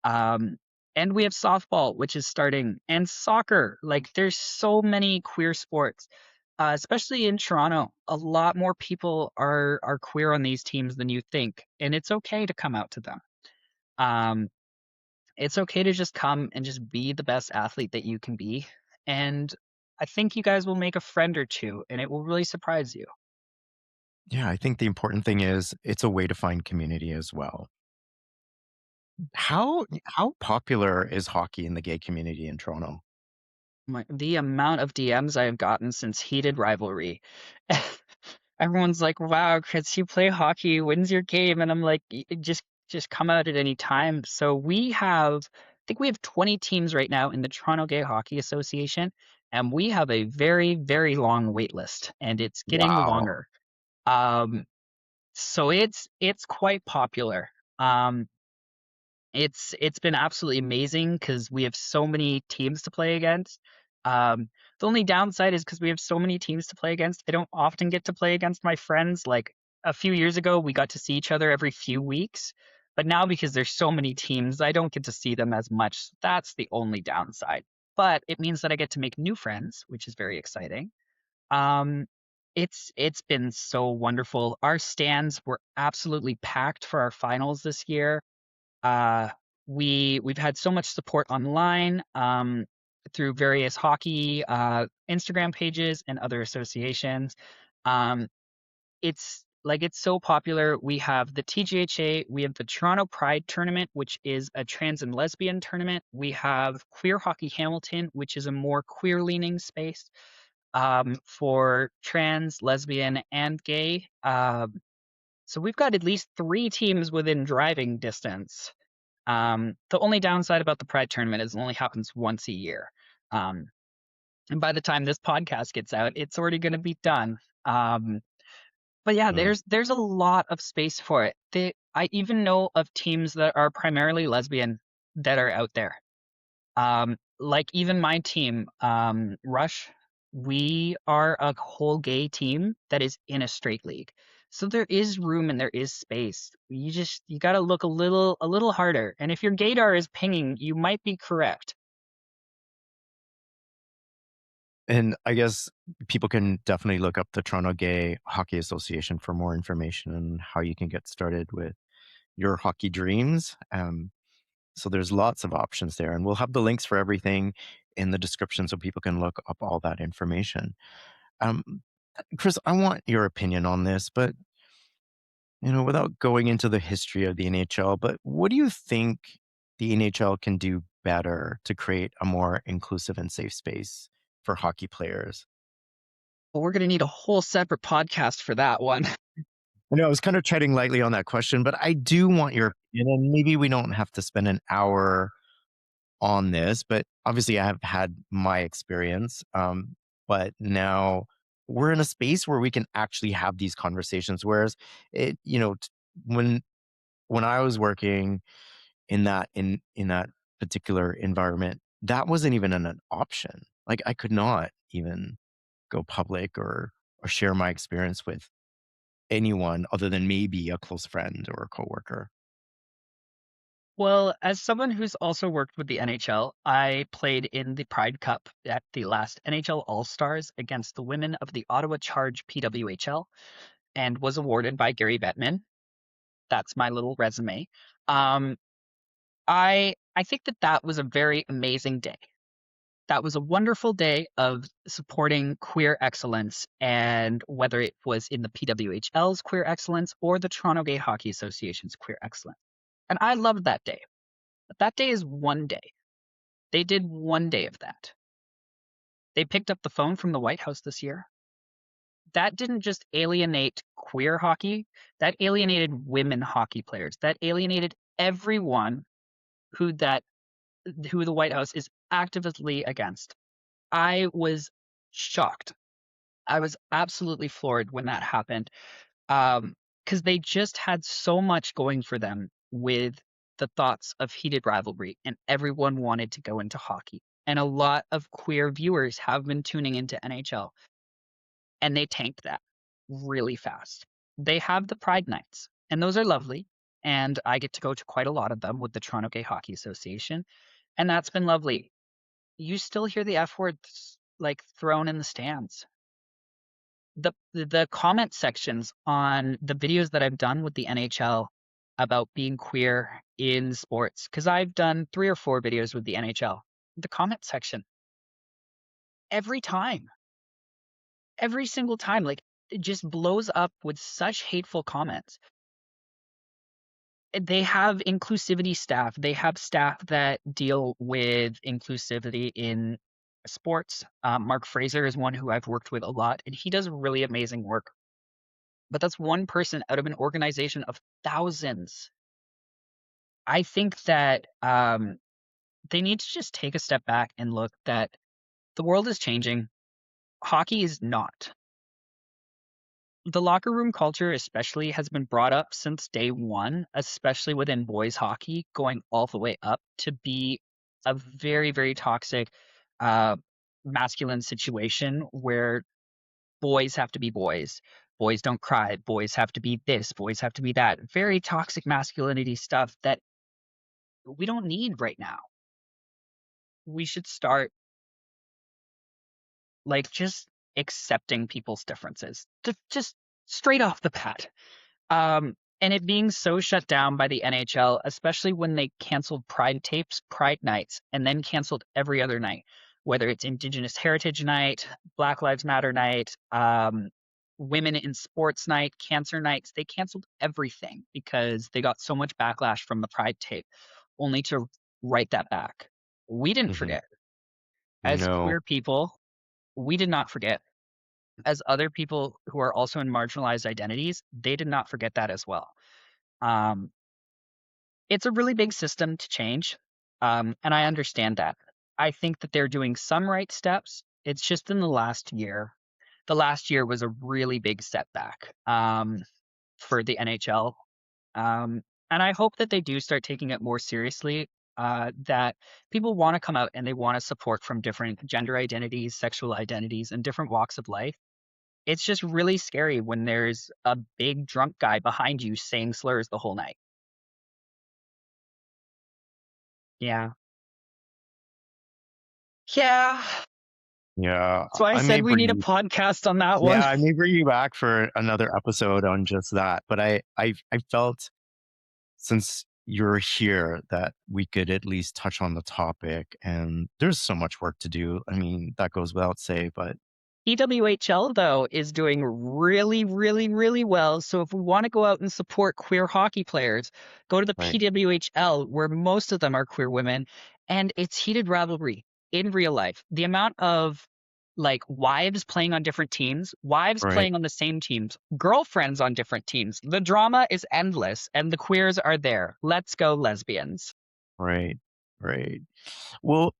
Um, and we have softball, which is starting, and soccer. Like, there's so many queer sports, especially in Toronto. A lot more people are queer on these teams than you think, and it's okay to come out to them. Um, it's okay to just come and just be the best athlete that you can be. And I think you guys will make a friend or two, and it will really surprise you. Yeah, I think the important thing is it's a way to find community as well. How popular is hockey in the gay community in Toronto? The amount of DMs I have gotten since Heated Rivalry. Everyone's like, "Wow, Kris, you play hockey. When's your game?" And I'm like, Just come out at any time." So I think we have 20 teams right now in the Toronto Gay Hockey Association, and we have a very, very long wait list, and it's getting Wow. longer. Um, so it's quite popular. Um, it's been absolutely amazing because we have so many teams to play against. The only downside is because we have so many teams to play against, I don't often get to play against my friends. Like a few years ago, we got to see each other every few weeks, but now because there's so many teams, I don't get to see them as much. That's the only downside. But it means that I get to make new friends, which is very exciting. Um, it's been so wonderful. Our stands were absolutely packed for our finals this year. uh, we've had so much support online, through various hockey Instagram pages and other associations. Um, it's so popular. We have the TGHA, we have the Toronto Pride Tournament, which is a trans and lesbian tournament. We have Queer Hockey Hamilton, which is a more queer leaning space for trans, lesbian, and gay. So we've got at least three teams within driving distance. The only downside about the Pride tournament is it only happens once a year. Um, and by the time this podcast gets out, it's already going to be done. But yeah, Mm. there's a lot of space for it. I even know of teams that are primarily lesbian that are out there. Like even my team, Rush, we are a whole gay team that is in a straight league. So there is room and there is space. You got to look a little harder. And if your gaydar is pinging, you might be correct. And I guess people can definitely look up the Toronto Gay Hockey Association for more information on how you can get started with your hockey dreams. So there's lots of options there, and we'll have the links for everything in the description so people can look up all that information. Um, Kris, I want your opinion on this, but without going into the history of the NHL, but what do you think the NHL can do better to create a more inclusive and safe space for hockey players? But we're going to need a whole separate podcast for that one. I know I was kind of treading lightly on that question, but I do want your opinion, and maybe we don't have to spend an hour on this, but obviously I have had my experience, but now we're in a space where we can actually have these conversations. Whereas it, when I was working in that particular environment, that wasn't even an option. Like I could not even go public or share my experience with anyone other than maybe a close friend or a coworker. Well, as someone who's also worked with the NHL, I played in the Pride Cup at the last NHL All-Stars against the women of the Ottawa Charge PWHL and was awarded by Gary Bettman. That's my little resume. Um, I think that that was a very amazing day. That was a wonderful day of supporting queer excellence, and whether it was in the PWHL's queer excellence or the Toronto Gay Hockey Association's queer excellence. And I loved that day. But that day is one day. They did one day of that. They picked up the phone from the White House this year. That didn't just alienate queer hockey, that alienated women hockey players. That alienated everyone who that who the White House is actively against. I was shocked. I was absolutely floored when that happened. Because they just had so much going for them with the thoughts of heated rivalry, and everyone wanted to go into hockey. And a lot of queer viewers have been tuning into NHL, and they tanked that really fast. They have the Pride Nights, and those are lovely. And I get to go to quite a lot of them with the Toronto Gay Hockey Association, and that's been lovely. You still hear the F words like thrown in the stands. The comment sections on the videos that I've done with the NHL about being queer in sports, because I've done 3 or 4 videos with the NHL. The comment section, every time, every single time, like it just blows up with such hateful comments. They have inclusivity staff. They have staff that deal with inclusivity in sports. Mark Fraser is one who I've worked with a lot, and he does really amazing work. But that's one person out of an organization of thousands. I think that they need to just take a step back and look that the world is changing. Hockey is not. The locker room culture, especially, has been brought up since day one, especially within boys hockey, going all the way up to be a very, very toxic uh, masculine situation where boys have to be boys. Boys don't cry. Boys have to be this. Boys have to be that. Very toxic masculinity stuff that we don't need right now. We should start like just accepting people's differences, just straight off the bat. And it being so shut down by the NHL, especially when they canceled Pride tapes, Pride nights, and then canceled every other night, whether it's Indigenous Heritage Night, Black Lives Matter Night, Women in Sports Night, Cancer Nights. They canceled everything because they got so much backlash from the Pride tape, only to write that back. We didn't Hmm. forget. As No. queer people, we did not forget. As other people who are also in marginalized identities, they did not forget that as well. Um, it's a really big system to change, and I understand that. I think that they're doing some right steps. It's just in the last year. The last year was a really big setback for the NHL, and I hope that they do start taking it more seriously. That people want to come out and they want to support from different gender identities, sexual identities, and different walks of life. It's just really scary when there's a big drunk guy behind you saying slurs the whole night. Yeah. Yeah. Yeah, So I I may said we need bring a you. podcast on that one. Yeah, I may bring you back for another episode on just that. But I felt since you're here that we could at least touch on the topic. And there's so much work to do. I mean, that goes without say. But PWHL, though, is doing really, really, really well. So if we want to go out and support queer hockey players, go to the right, PWHL, where most of them are queer women, and it's heated rivalry in real life. The amount of like wives playing on different teams, wives right, playing on the same teams, girlfriends on different teams. The drama is endless, and the queers are there. Let's go, lesbians. right, right. Well,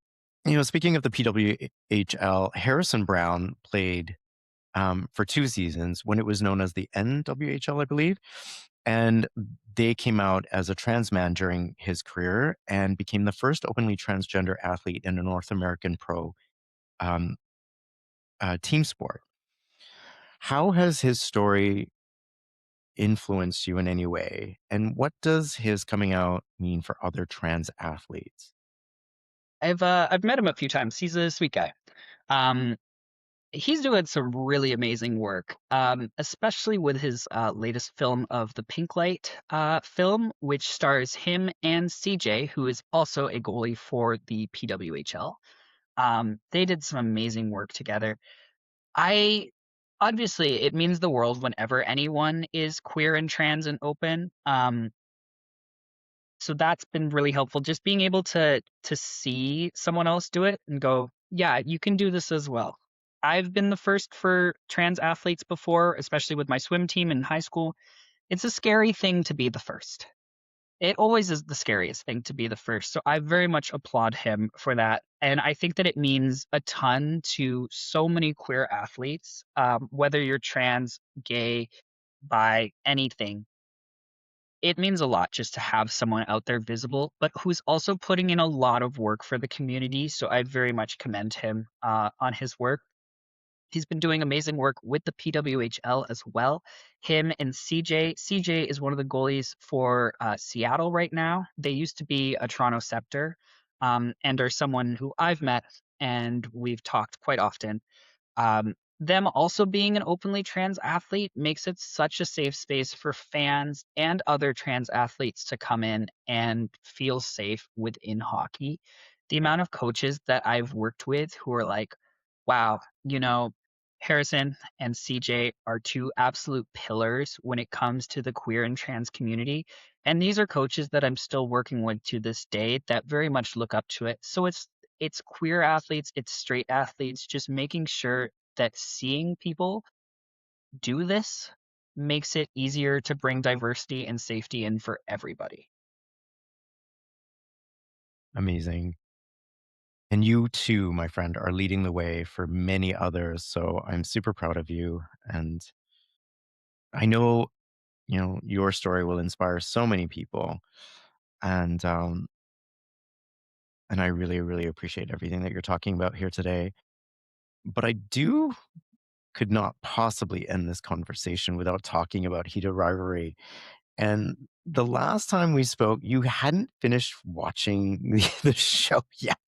Speaking of the PWHL, Harrison Brown played for 2 seasons when it was known as the NWHL, I believe. And they came out as a trans man during his career and became the first openly transgender athlete in a North American pro um, team sport. How has his story influenced you in any way? And what does his coming out mean for other trans athletes? I've met him a few times. He's a sweet guy. Um, he's doing some really amazing work, especially with his latest film of the Pink Light film, which stars him and CJ, who is also a goalie for the PWHL. They did some amazing work together. I Obviously it means the world whenever anyone is queer and trans and open. So that's been really helpful. Just being able to see someone else do it and go, yeah, you can do this as well. I've been the first for trans athletes before, especially with my swim team in high school. It's a scary thing to be the first. It always is the scariest thing to be the first. So I very much applaud him for that. And I think that it means a ton to so many queer athletes, whether you're trans, gay, bi, anything. It means a lot just to have someone out there visible, but who's also putting in a lot of work for the community. So I very much commend him on his work. He's been doing amazing work with the PWHL as well. Him and CJ. CJ is one of the goalies for Seattle right now. They used to be a Toronto Scepter, and are someone who I've met and we've talked quite often. Them also being an openly trans athlete makes it such a safe space for fans and other trans athletes to come in and feel safe within hockey. The amount of coaches that I've worked with who are like, wow, Harrison and CJ are two absolute pillars when it comes to the queer and trans community. And these are coaches that I'm still working with to this day that very much look up to it. So it's queer athletes, it's straight athletes, just making sure that seeing people do this makes it easier to bring diversity and safety in for everybody. Amazing. And you too, my friend, are leading the way for many others. So I'm super proud of you. And I know, your story will inspire so many people. And and I really, really appreciate everything that you're talking about here today. But I do could not possibly end this conversation without talking about heated rivalry. And the last time we spoke, you hadn't finished watching the show yet.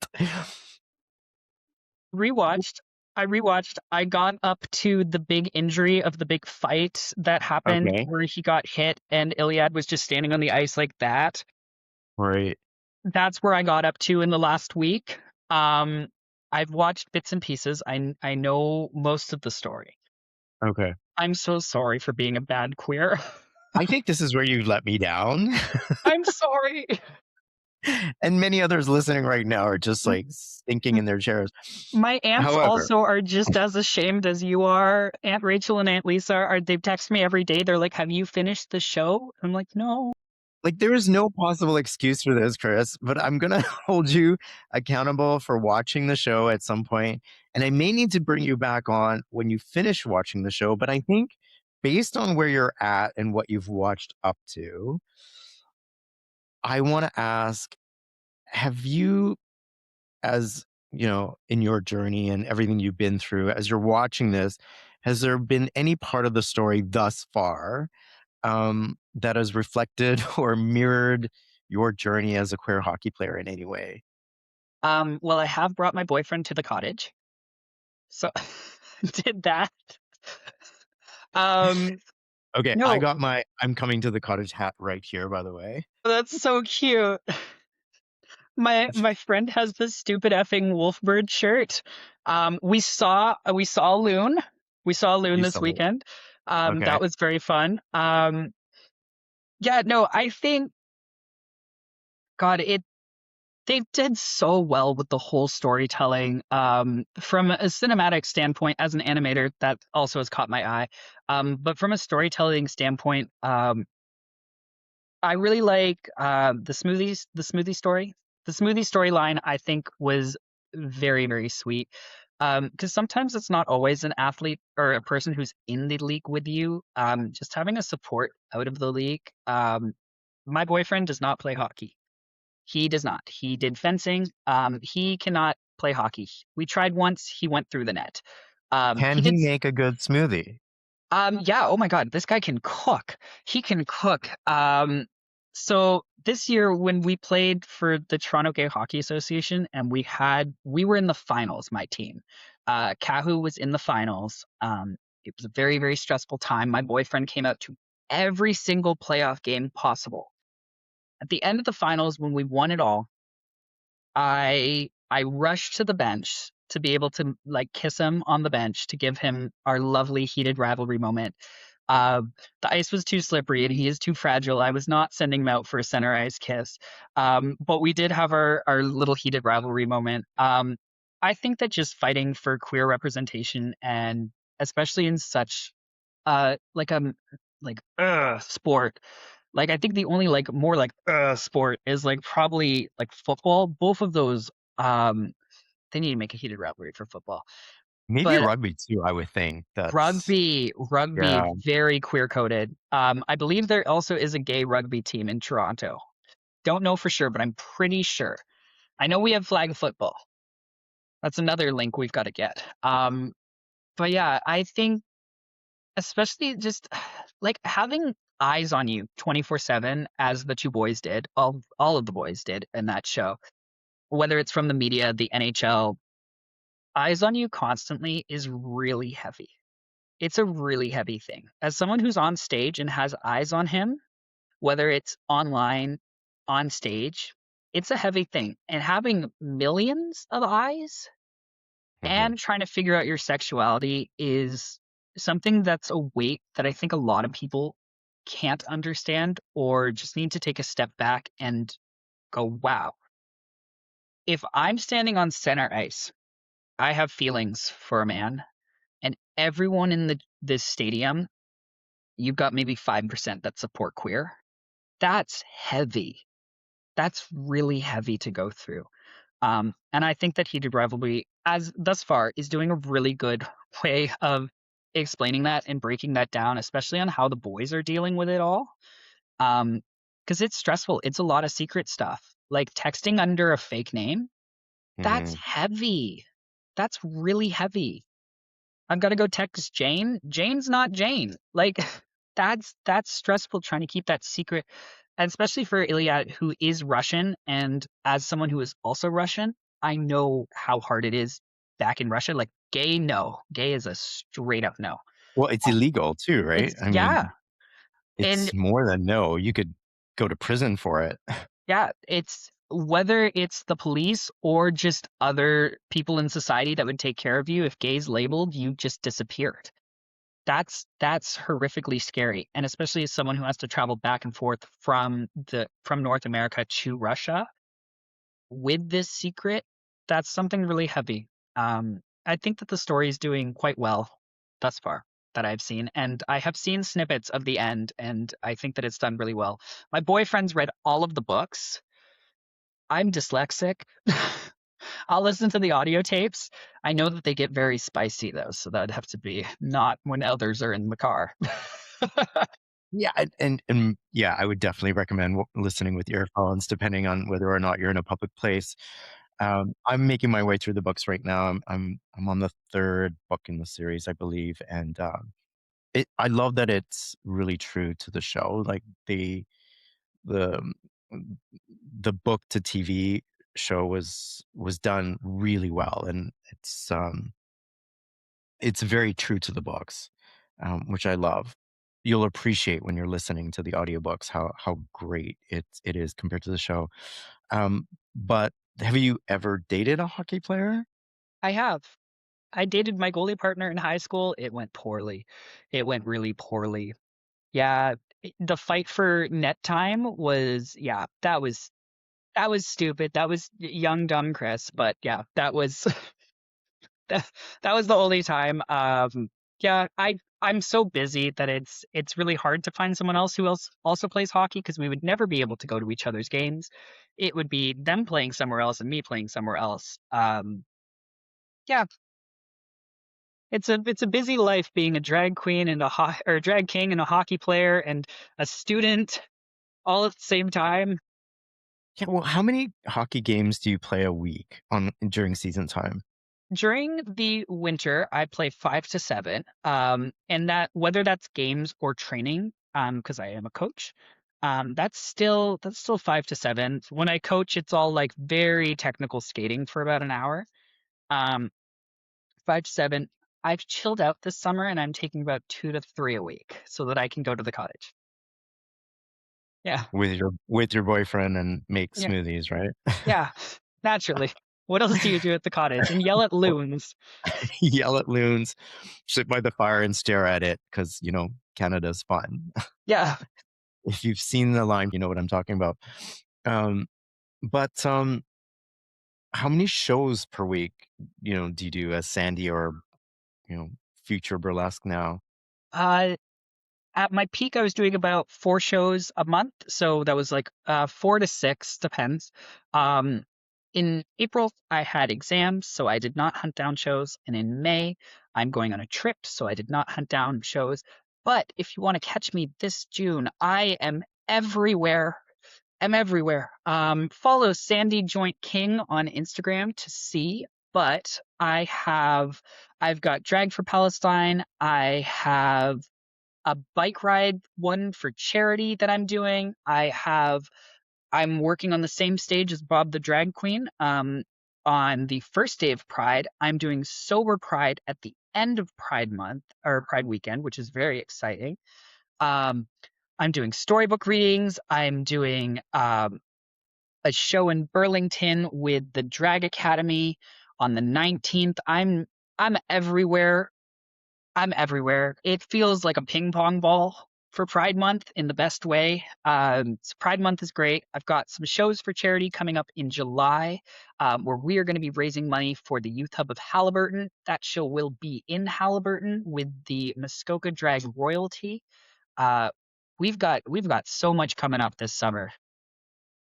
Rewatched. I rewatched. I got up to the big injury of the big fight that happened Okay. where he got hit and Iliad was just standing on the ice like that. Right. That's where I got up to in the last week. Um, I've watched bits and pieces. I know most of the story. Okay. I'm so sorry for being a bad queer. I think this is where you let me down. I'm sorry. And many others listening right now are just M- like sinking in their chairs. My aunts However, also are just as ashamed as you are. Aunt Rachel and Aunt Lisa are. They text me every day. They're like, "Have you finished the show?" I'm like, "No." like, there is no possible excuse for this, Kris, but I'm going to hold you accountable for watching the show at some point. And I may need to bring you back on when you finish watching the show. But I think based on where you're at and what you've watched up to, I want to ask, have you, as in your journey and everything you've been through, as you're watching this, has there been any part of the story thus far that has reflected or mirrored your journey as a queer hockey player in any way? Well, I have brought my boyfriend to the cottage, so did that. Um, Okay, I no, got my I'm coming to the cottage hat right here, by the way. that's so cute. My friend has this stupid effing Wolfbird shirt. We saw Loon. We saw Loon You this saw it. weekend. Okay. That was very fun. Yeah, no, I think God, they did so well with the whole storytelling. From a cinematic standpoint, as an animator, that also has caught my eye. But from a storytelling standpoint, I really like the smoothie story. The smoothie storyline, I think, was very, very sweet. Because sometimes it's not always an athlete or a person who's in the league with you. Just having a support out of the league. My boyfriend does not play hockey. He does not. He did fencing. He cannot play hockey. We tried once. He went through the net. Can He he did. make a good smoothie? Yeah, oh my God, this guy can cook. He can cook. So this year when we played for the Toronto Gay Hockey Association and we were in the finals, my team. Kahu was in the finals. It was a very, very stressful time. My boyfriend came out to every single playoff game possible. At the end of the finals, when we won it all, I rushed to the bench to be able to like kiss him on the bench to give him our lovely heated rivalry moment. Uh, the ice was too slippery and he is too fragile. I was not sending him out for a center ice kiss. But we did have our little heated rivalry moment. I think that just fighting for queer representation and especially in such like sport, like I think the only like more like sport is like probably like football. Both of those they need to make a heated rivalry for football. Maybe But rugby too, I would think. That's rugby, yeah. very queer coded. I believe there also is a gay rugby team in Toronto. Don't know for sure, but I'm pretty sure. I know we have flag football. That's another link we've got to get. But yeah, I think especially just like having eyes on you 24/7 as the two boys did, all of the boys did in that show, whether it's from the media, the NHL, eyes on you constantly is really heavy. It's a really heavy thing. As someone who's on stage and has eyes on him, whether it's online, on stage, it's a heavy thing. And having millions of eyes Mhm. and trying to figure out your sexuality is something that's a weight that I think a lot of people can't understand or just need to take a step back and go, wow, if I'm standing on center ice, I have feelings for a man, and everyone in this stadium, you've got maybe 5% that support queer. That's heavy. That's really heavy to go through. And I think that Heated Rivalry, as thus far, is doing a really good way of explaining that and breaking that down, especially on how the boys are dealing with it all. Because it's stressful. It's a lot of secret stuff. Like texting under a fake name, that's Mhm. heavy. That's really heavy. I've got to go text Jane. Jane's not Jane. Like that's stressful trying to keep that secret, and especially for Iliad, who is Russian, and as someone who is also Russian, I know how hard it is back in Russia. Like gay, no, gay is a straight up no. Well, it's illegal too, right? It's I yeah, mean, and it's more than no. You could go to prison for it. yeah, it's whether it's the police or just other people in society that would take care of you if gay's labeled, you just disappeared. That's horrifically scary, and especially as someone who has to travel back and forth from North America to Russia with this secret, that's something really heavy. I think that the story is doing quite well thus far that I've seen, and I have seen snippets of the end, and I think that it's done really well. My boyfriend's read all of the books. I'm dyslexic. I'll listen to the audio tapes. I know that they get very spicy though, so that'd have to be not when others are in the car. Yeah, and yeah, I would definitely recommend listening with earphones, depending on whether or not you're in a public place. I'm making my way through the books right now. I'm on the third book in the series, I believe, and I love that it's really true to the show. Like the the book to TV show was done really well, and it's very true to the books, which I love. You'll appreciate when you're listening to the audiobooks how great it is compared to the show. But have you ever dated a hockey player? I have. I dated my goalie partner in high school. It went poorly. It went really poorly. Yeah, the fight for net time was yeah, that was stupid. That was young dumb Kris, but yeah, that was that, that was the only time. Yeah, I'm so busy that it's really hard to find someone else who else also plays hockey because we would never be able to go to each other's games. It would be them playing somewhere else and me playing somewhere else. Yeah, it's a busy life being a drag queen and or drag king and a hockey player and a student all at the same time. Yeah, well, how many hockey games do you play a week on during season time? During the winter, I play 5 to 7, and that whether that's games or training, because I am a coach, that's still 5 to 7. When I coach, it's all like very technical skating for about an hour. Um, 5 to 7. I've chilled out this summer, and I'm taking about 2 to 3 a week so that I can go to the cottage. Yeah, With your boyfriend and make yeah, smoothies, right? yeah. Naturally. What else do you do at the cottage? And yell at loons. Yell at loons, sit by the fire and stare at it because, Canada's fun. Yeah. If you've seen the line, you know what I'm talking about. Um, but how many shows per week, do you do as Sandy or, you know, future burlesque now? Uh, At my peak, I was doing about 4 shows a month, so that was like 4 to 6, depends. Um, in April, I had exams, so I did not hunt down shows, and in May, I'm going on a trip, so I did not hunt down shows. But if you want to catch me this June, I am everywhere. I'm everywhere. Follow Sandy Joint King on Instagram to see. But I've got Drag for Palestine. I have a bike ride one for charity that I'm doing. I'm working on the same stage as Bob the Drag Queen. On the first day of Pride, I'm doing Sober Pride at the end of Pride Month or Pride Weekend, which is very exciting. Um, I'm doing storybook readings. I'm doing a show in Burlington with the Drag Academy on the 19th. I'm everywhere. I'm everywhere. It feels like a ping pong ball for Pride Month in the best way. So Pride Month is great. I've got some shows for charity coming up in July, where we are going to be raising money for the Youth Hub of Halliburton. That show will be in Halliburton with the Muskoka Drag royalty. Uh, we've got so much coming up this summer.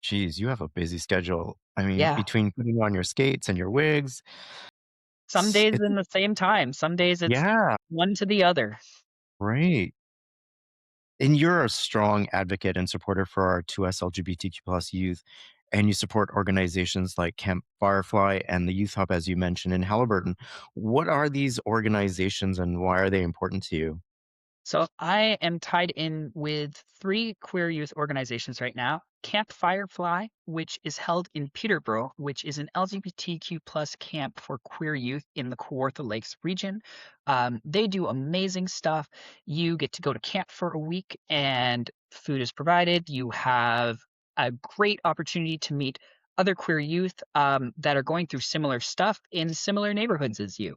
Geez, you have a busy schedule. I mean, Yeah, between putting on your skates and your wigs, some days it's in the same time. Some days it's yeah, one to the other. right. And you're a strong advocate and supporter for our 2S LGBTQ plus youth, and you support organizations like Camp Firefly and the Youth Hub, as you mentioned, in Halliburton. What are these organizations and why are they important to you? So I am tied in with three queer youth organizations right now. Camp Firefly, which is held in Peterborough, which is an LGBTQ plus camp for queer youth in the Kawartha Lakes region. They do amazing stuff. You get to go to camp for a week and food is provided. You have a great opportunity to meet other queer youth that are going through similar stuff in similar neighborhoods as you.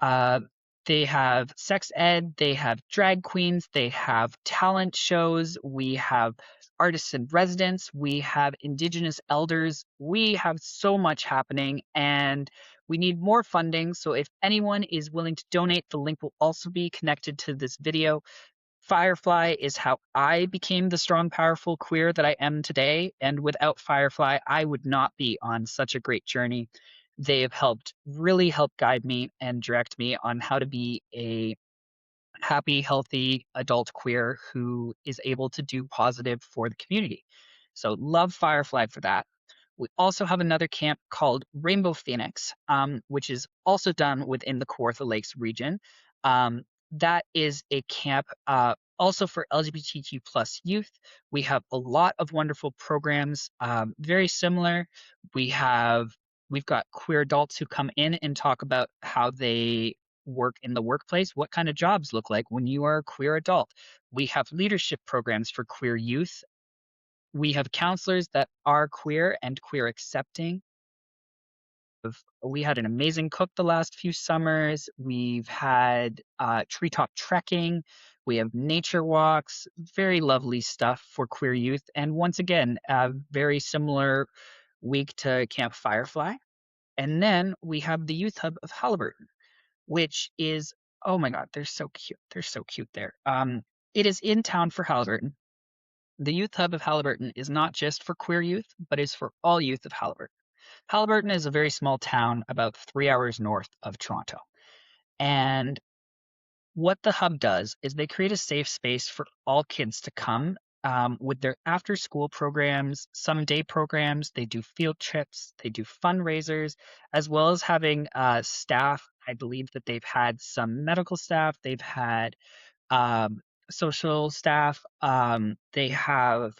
Uh, they have sex ed, they have drag queens, they have talent shows, we have artists in residence, we have indigenous elders. We have so much happening and we need more funding. So if anyone is willing to donate, the link will also be connected to this video. Firefly is how I became the strong, powerful queer that I am today. And without Firefly, I would not be on such a great journey. They have really helped guide me and direct me on how to be a happy, healthy adult queer who is able to do positive for the community. So, love Firefly for that. We also have another camp called Rainbow Phoenix, which is also done within the Kawartha Lakes region. That is a camp also for LGBTQ plus youth. We have a lot of wonderful programs, very similar. We have we've got queer adults who come in and talk about how they work in the workplace, what kind of jobs look like when you are a queer adult. We have leadership programs for queer youth. We have counselors that are queer and queer accepting. We had an amazing cook the last few summers. We've had treetop trekking. We have nature walks, very lovely stuff for queer youth. And once again, a very similar week to Camp Firefly. And then we have the Youth Hub of Halliburton, which is Oh my God, they're so cute. They're so cute there. It is in town for Halliburton. The Youth Hub of Halliburton is not just for queer youth, but is for all youth of Halliburton. Halliburton is a very small town about 3 hours north of Toronto. And what the hub does is they create a safe space for all kids to come with their after school programs, some day programs. They do field trips, they do fundraisers, as well as having staff. I believe that they've had some medical staff, they've had um, social staff, they have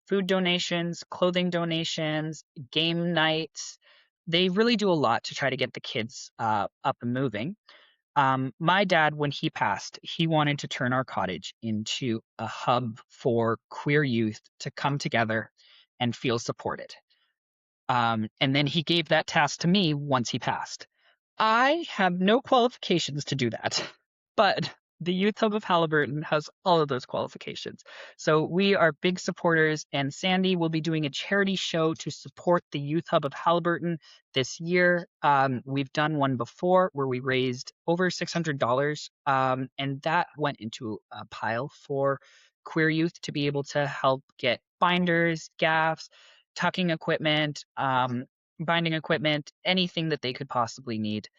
food donations, clothing donations, game nights. They really do a lot to try to get the kids up and moving. My dad, when he passed, he wanted to turn our cottage into a hub for queer youth to come together and feel supported. And then he gave that task to me once he passed. I have no qualifications to do that, but the Youth Hub of Halliburton has all of those qualifications. So we are big supporters, and Sandy will be doing a charity show to support the Youth Hub of Halliburton this year. We've done one before where we raised over $600, and that went into a pile for queer youth to be able to help get binders, gaffs, tucking equipment, binding equipment, anything that they could possibly need.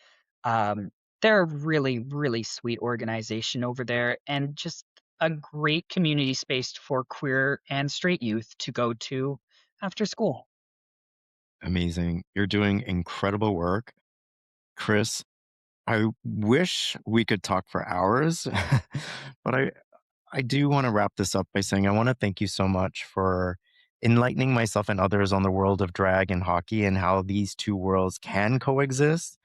Um, they're a really, really sweet organization over there and just a great community space for queer and straight youth to go to after school. Amazing. You're doing incredible work. Kris, I wish we could talk for hours, but I do want to wrap this up by saying I want to thank you so much for enlightening myself and others on the world of drag and hockey and how these two worlds can coexist.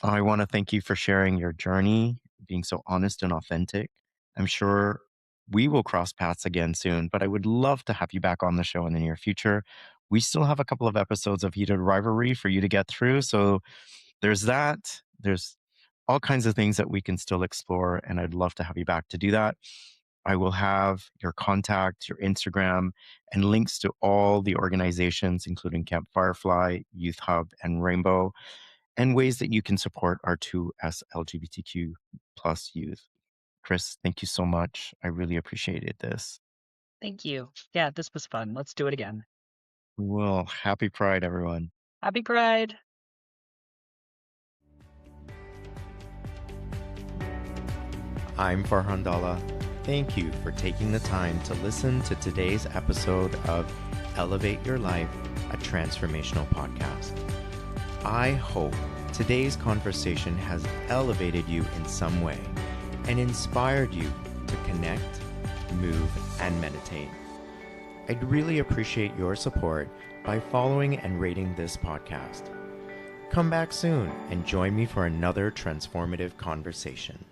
I want to thank you for sharing your journey, being so honest and authentic. I'm sure we will cross paths again soon, but I would love to have you back on the show in the near future. We still have a couple of episodes of Heated Rivalry for you to get through. So there's that. There's all kinds of things that we can still explore, and I'd love to have you back to do that. I will have your contact, your Instagram, and links to all the organizations, including Camp Firefly, Youth Hub, and Rainbow, and ways that you can support our 2S LGBTQ plus youth. Kris, thank you so much. I really appreciated this. Thank you. Yeah, this was fun. Let's do it again. Well, happy Pride, everyone. Happy Pride. I'm Farhan Dalla. Thank you for taking the time to listen to today's episode of Elevate Your Life, a transformational podcast. I hope today's conversation has elevated you in some way and inspired you to connect, move, and meditate. I'd really appreciate your support by following and rating this podcast. Come back soon and join me for another transformative conversation.